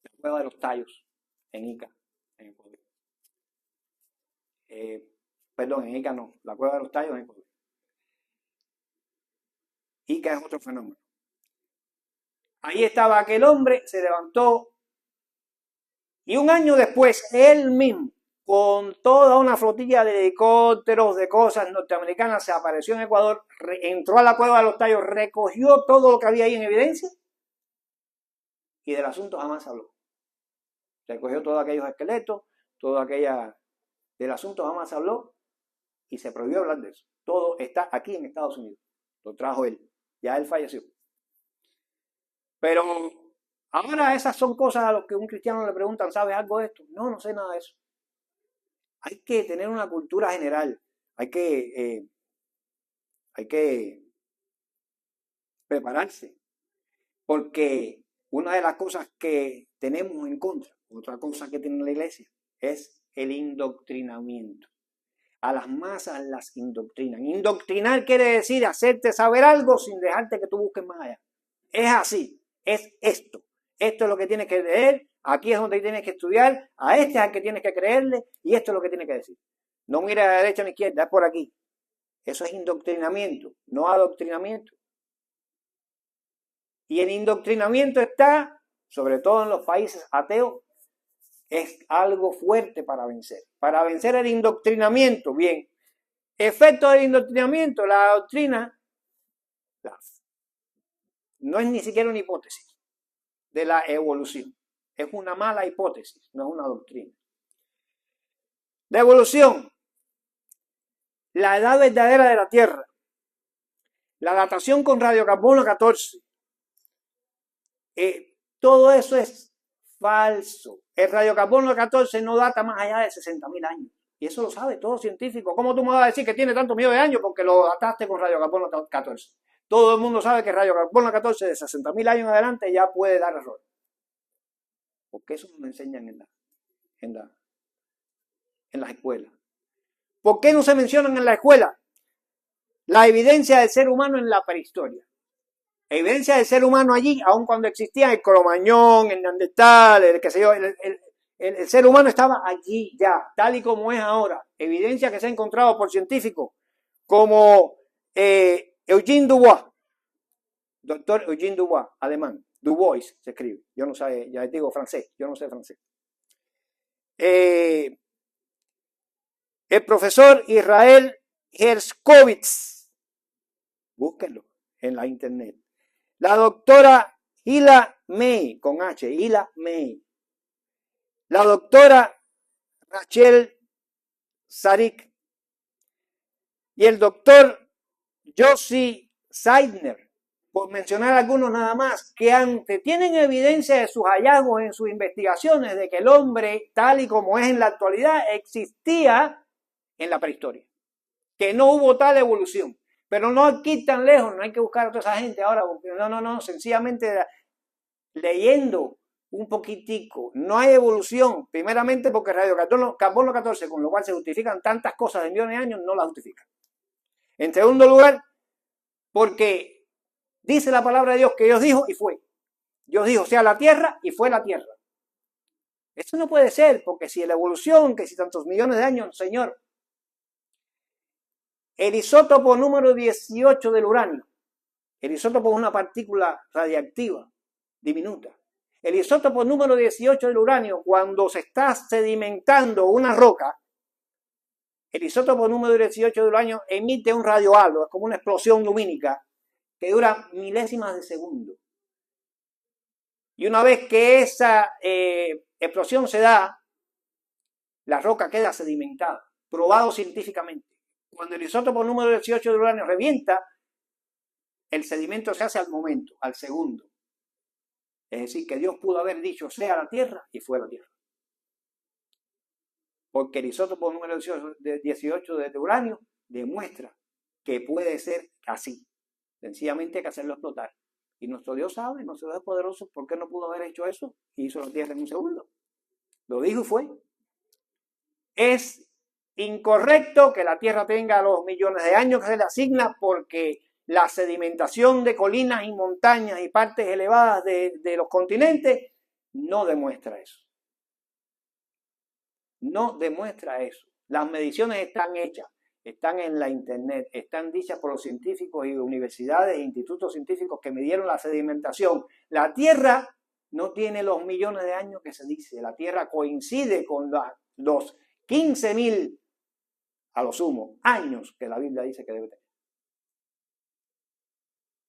la cueva de los tallos en Ica, en Ecuador. Perdón, en Ica no, la cueva de los tallos en Ecuador. Ica es otro fenómeno. Ahí estaba aquel hombre, se levantó y un año después, él mismo, con toda una flotilla de helicópteros, de cosas norteamericanas, se apareció en Ecuador, entró a la cueva de los tallos, recogió todo lo que había ahí en evidencia y del asunto jamás se habló. Recogió todos aquellos esqueletos, del asunto jamás se habló y se prohibió hablar de eso. Todo está aquí en Estados Unidos. Lo trajo él. Ya él falleció. Pero ahora esas son cosas a las que un cristiano le preguntan, ¿sabes algo de esto? No, no sé nada de eso. Hay que tener una cultura general. Hay que prepararse. Porque una de las cosas que tenemos en contra, otra cosa que tiene la iglesia, es el indoctrinamiento. A las masas las indoctrinan. Indoctrinar quiere decir hacerte saber algo sin dejarte que tú busques más allá. Es así, es esto. Esto es lo que tienes que leer, aquí es donde tienes que estudiar, a este es al que tienes que creerle y esto es lo que tienes que decir. No mires a la derecha ni a la izquierda, es por aquí. Eso es indoctrinamiento, no adoctrinamiento. Y el indoctrinamiento está, sobre todo en los países ateos, es algo fuerte para vencer. Para vencer el indoctrinamiento, bien. Efecto del indoctrinamiento, la doctrina no es ni siquiera una hipótesis de la evolución. Es una mala hipótesis, no es una doctrina. La evolución, la edad verdadera de la Tierra, la datación con radiocarbono 14, todo eso es falso. El radiocarbono 14 no data más allá de 60.000 años. Y eso lo sabe todo científico. ¿Cómo tú me vas a decir que tiene tanto miedo de años porque lo dataste con radiocarbono 14? Todo el mundo sabe que el radiocarbono 14 de 60.000 años en adelante ya puede dar error. Porque eso no lo enseñan en las escuelas. ¿Por qué no se mencionan en la escuela la evidencia del ser humano en la prehistoria? Evidencia del ser humano allí, aun cuando existía el Cromañón, el Neandertal, el ser humano estaba allí ya, tal y como es ahora. Evidencia que se ha encontrado por científicos como Eugene Dubois, doctor Eugene Dubois, alemán. Dubois se escribe, yo no sé, ya les digo francés, yo no sé francés. El profesor Israel Herskovitz, búsquenlo en la internet. La doctora Hila May, con H, Hila May. La doctora Rachel Zarik. Y el doctor Yossi Seidner, por mencionar algunos nada más, que tienen evidencia de sus hallazgos en sus investigaciones de que el hombre, tal y como es en la actualidad, existía en la prehistoria. Que no hubo tal evolución. Pero no aquí tan lejos, no hay que buscar a toda esa gente ahora, porque no, sencillamente leyendo un poquitico, no hay evolución, primeramente porque radiocarbono 14, con lo cual se justifican tantas cosas de millones de años, no la justifican. En segundo lugar, porque dice la palabra de Dios que Dios dijo y fue. Dios dijo, sea la tierra y fue la tierra. Eso no puede ser, porque si la evolución, que si tantos millones de años, Señor, el isótopo número 18 del uranio. El isótopo es una partícula radiactiva diminuta. El isótopo número 18 del uranio, cuando se está sedimentando una roca, el isótopo número 18 de uranio emite un radiohalo, es como una explosión lumínica que dura milésimas de segundo. Y una vez que esa explosión se da, la roca queda sedimentada, probado científicamente. Cuando el isótopo número 18 de uranio revienta, el sedimento se hace al momento, al segundo. Es decir, que Dios pudo haber dicho sea la tierra y fue la tierra. Porque el isótopo número 18 de uranio demuestra que puede ser así. Sencillamente hay que hacerlo explotar. Y nuestro Dios sabe, nuestro Dios es poderoso, ¿por qué no pudo haber hecho eso? Y hizo la tierra en un segundo. Lo dijo y fue. Es incorrecto que la tierra tenga los millones de años que se le asigna, porque la sedimentación de colinas y montañas y partes elevadas de los continentes no demuestra eso. No demuestra eso. Las mediciones están hechas, están en la internet, están dichas por los científicos y universidades e institutos científicos que midieron la sedimentación. La Tierra no tiene los millones de años que se dice. La Tierra coincide con los 15.000, a lo sumo, años que la Biblia dice que debe tener.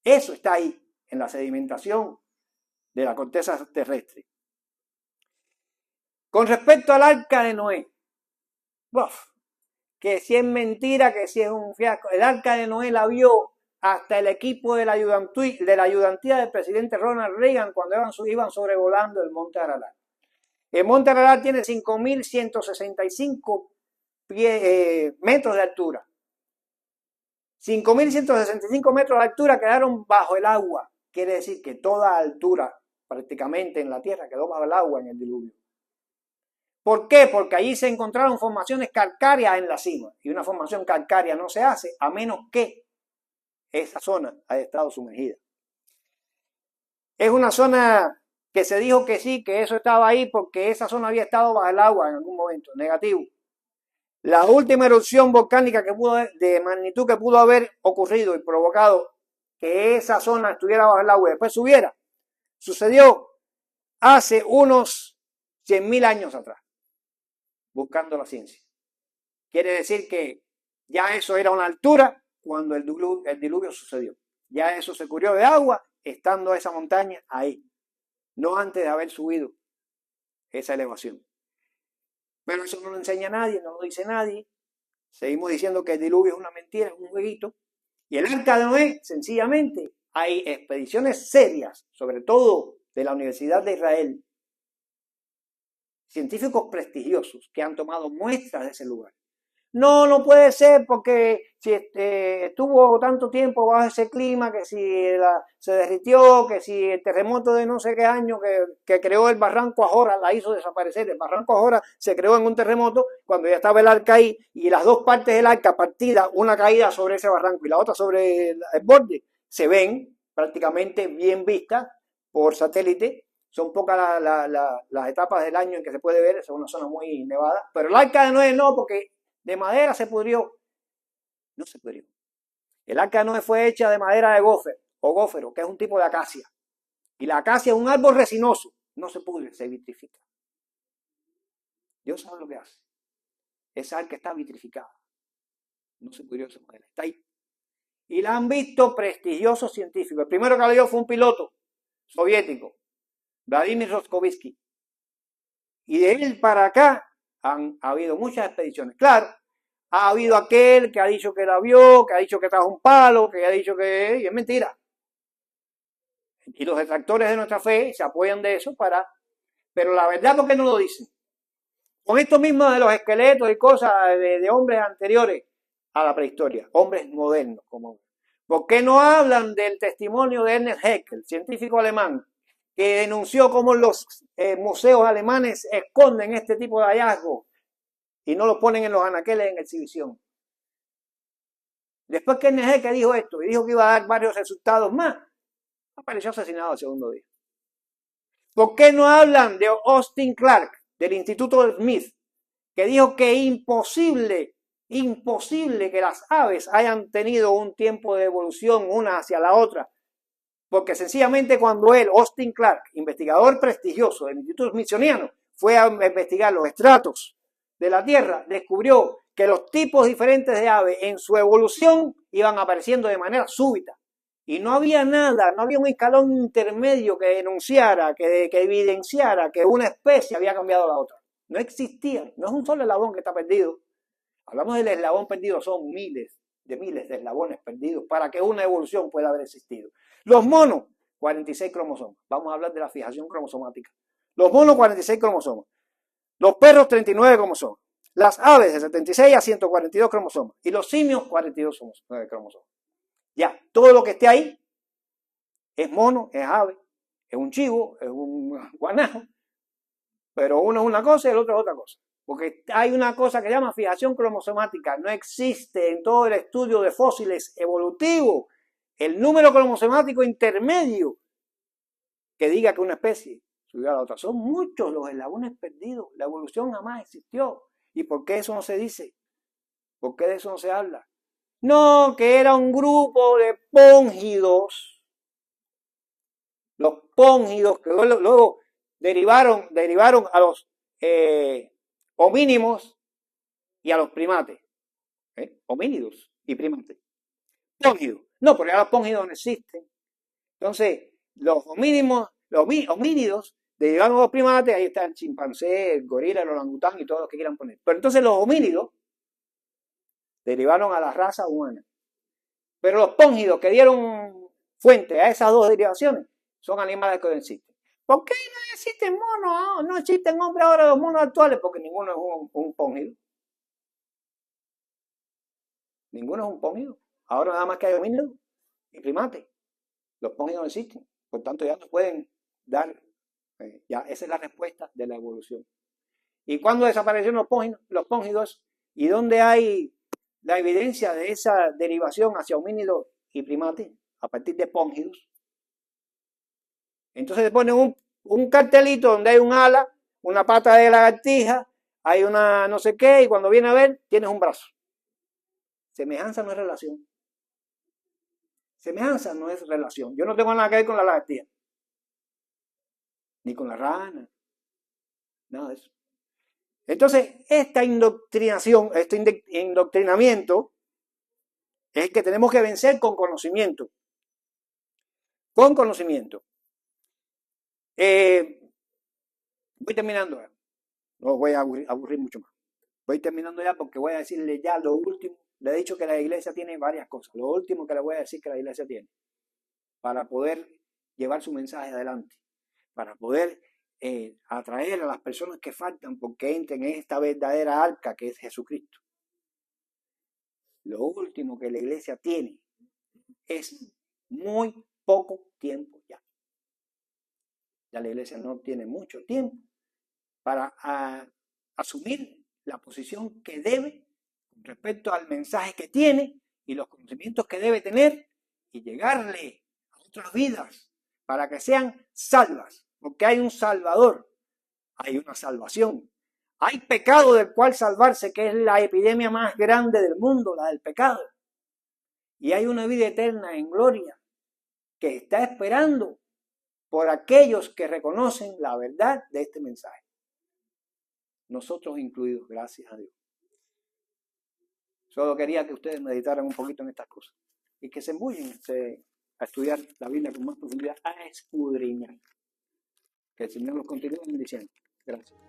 Eso está ahí, en la sedimentación de la corteza terrestre. Con respecto al arca de Noé, que si es mentira, que si es un fiasco. El arca de Noé la vio hasta el equipo de la ayudantía del presidente Ronald Reagan cuando iban sobrevolando el Monte Ararat. El Monte Ararat tiene 5.165 metros de altura. 5.165 metros de altura quedaron bajo el agua. Quiere decir que toda altura prácticamente en la tierra quedó bajo el agua en el diluvio. ¿Por qué? Porque allí se encontraron formaciones calcáreas en la cima. Y una formación calcárea no se hace a menos que esa zona haya estado sumergida. Es una zona que se dijo que sí, que eso estaba ahí porque esa zona había estado bajo el agua en algún momento. Negativo. La última erupción volcánica de magnitud que pudo haber ocurrido y provocado que esa zona estuviera bajo el agua y después subiera, sucedió hace unos 100.000 años atrás, buscando la ciencia. Quiere decir que ya eso era una altura cuando el diluvio sucedió. Ya eso se cubrió de agua estando esa montaña ahí, no antes de haber subido esa elevación. Pero eso no lo enseña nadie, no lo dice nadie. Seguimos diciendo que el diluvio es una mentira, es un jueguito. Y el arca de Noé, sencillamente, hay expediciones serias, sobre todo de la Universidad de Israel, científicos prestigiosos que han tomado muestras de ese lugar. No puede ser porque si estuvo tanto tiempo bajo ese clima, que si se derritió, que si el terremoto de no sé qué año que creó el barranco Ajora la hizo desaparecer. El barranco Ajora se creó en un terremoto cuando ya estaba el arca ahí y las dos partes del arca partidas, una caída sobre ese barranco y la otra sobre el borde, se ven prácticamente bien vistas por satélite. Son pocas las etapas del año en que se puede ver, es una zona muy nevada, pero el arca de Noé no, porque de madera se pudrió. No se pudrió. El arca de Noé fue hecha de madera de gófero, que es un tipo de acacia. Y la acacia es un árbol resinoso. No se pudre, se vitrifica. Dios sabe lo que hace. Esa arca está vitrificada. No se pudrió esa madera, está ahí. Y la han visto prestigiosos científicos. El primero que la vio fue un piloto soviético, Vladimir Roskovsky. Y de él para acá han habido muchas expediciones. Claro, ha habido aquel que ha dicho que la vio, que ha dicho que trajo un palo, que ha dicho que... Y es mentira. Y los detractores de nuestra fe se apoyan de eso Pero la verdad, ¿por qué no lo dicen? Con esto mismo de los esqueletos y cosas de hombres anteriores a la prehistoria, hombres modernos. ¿Por qué no hablan del testimonio de Ernest Haeckel, científico alemán, que denunció cómo los museos alemanes esconden este tipo de hallazgos y no los ponen en los anaqueles en exhibición? Después que Ernest Haeckel dijo esto y dijo que iba a dar varios resultados más, apareció asesinado al segundo día. ¿Por qué no hablan de Austin Clarke, del Instituto Smith, que dijo que es imposible que las aves hayan tenido un tiempo de evolución una hacia la otra? Porque sencillamente cuando Austin Clarke, investigador prestigioso del Instituto Smithsoniano, fue a investigar los estratos de la Tierra, descubrió que los tipos diferentes de aves en su evolución iban apareciendo de manera súbita. Y no había nada, no había un escalón intermedio que denunciara, que evidenciara que una especie había cambiado a la otra. No existía, no es un solo eslabón que está perdido. Hablamos del eslabón perdido, son miles de eslabones perdidos para que una evolución pueda haber existido. Los monos, 46 cromosomas. Vamos a hablar de la fijación cromosomática. Los monos, 46 cromosomas. Los perros, 39 cromosomas. Las aves, de 76 a 142 cromosomas. Y los simios, 42 cromosomas. Ya, todo lo que esté ahí es mono, es ave, es un chivo, es un guanajo. Pero uno es una cosa y el otro es otra cosa. Porque hay una cosa que se llama fijación cromosomática. No existe en todo el estudio de fósiles evolutivos el número cromosomático intermedio que diga que una especie subió a la otra. Son muchos los eslabones perdidos. La evolución jamás existió. ¿Y por qué eso no se dice? ¿Por qué de eso no se habla? No, que era un grupo de póngidos. Los póngidos que luego derivaron a los homínimos y a los primates. Homínidos y primates. Póngidos. No, porque ya los póngidos no existen. Entonces, los homínidos derivaron a los primates, ahí está el chimpancé, el gorila, el orangután y todos los que quieran poner. Pero entonces los homínidos derivaron a la raza humana. Pero los póngidos que dieron fuente a esas dos derivaciones son animales que no existen. ¿Por qué no existen monos? No existen hombres ahora, los monos actuales, porque ninguno es un póngido. Ninguno es un póngido. Ahora nada más que hay homínidos y primates. Los póngidos no existen. Por tanto, ya no pueden dar. Ya esa es la respuesta de la evolución. ¿Y cuándo desaparecieron los póngidos? ¿Y dónde hay la evidencia de esa derivación hacia homínidos y primates a partir de póngidos? Entonces te ponen un cartelito donde hay un ala, una pata de lagartija, hay una no sé qué, y cuando viene a ver, tienes un brazo. Semejanza no es relación. Semejanza no es relación. Yo no tengo nada que ver con la lagartija, ni con la rana, nada de eso. Entonces, esta indoctrinación, este indoctrinamiento, es el que tenemos que vencer con conocimiento. Con conocimiento. Voy terminando ya. No voy a aburrir mucho más. Voy terminando ya porque voy a decirle ya lo último. Le he dicho que la iglesia tiene varias cosas. Lo último que le voy a decir que la iglesia tiene para poder llevar su mensaje adelante, para poder atraer a las personas que faltan porque entren en esta verdadera arca que es Jesucristo. Lo último que la iglesia tiene es muy poco tiempo ya. Ya la iglesia no tiene mucho tiempo para asumir la posición que debe respecto al mensaje que tiene y los conocimientos que debe tener y llegarle a otras vidas para que sean salvas, porque hay un Salvador, hay una salvación, hay pecado del cual salvarse, que es la epidemia más grande del mundo, la del pecado, y hay una vida eterna en gloria que está esperando por aquellos que reconocen la verdad de este mensaje, nosotros incluidos, gracias a Dios. Solo quería que ustedes meditaran un poquito en estas cosas y que se embullen a estudiar la Biblia con más profundidad, a escudriñar. Que el Señor los continúe bendiciendo. Gracias.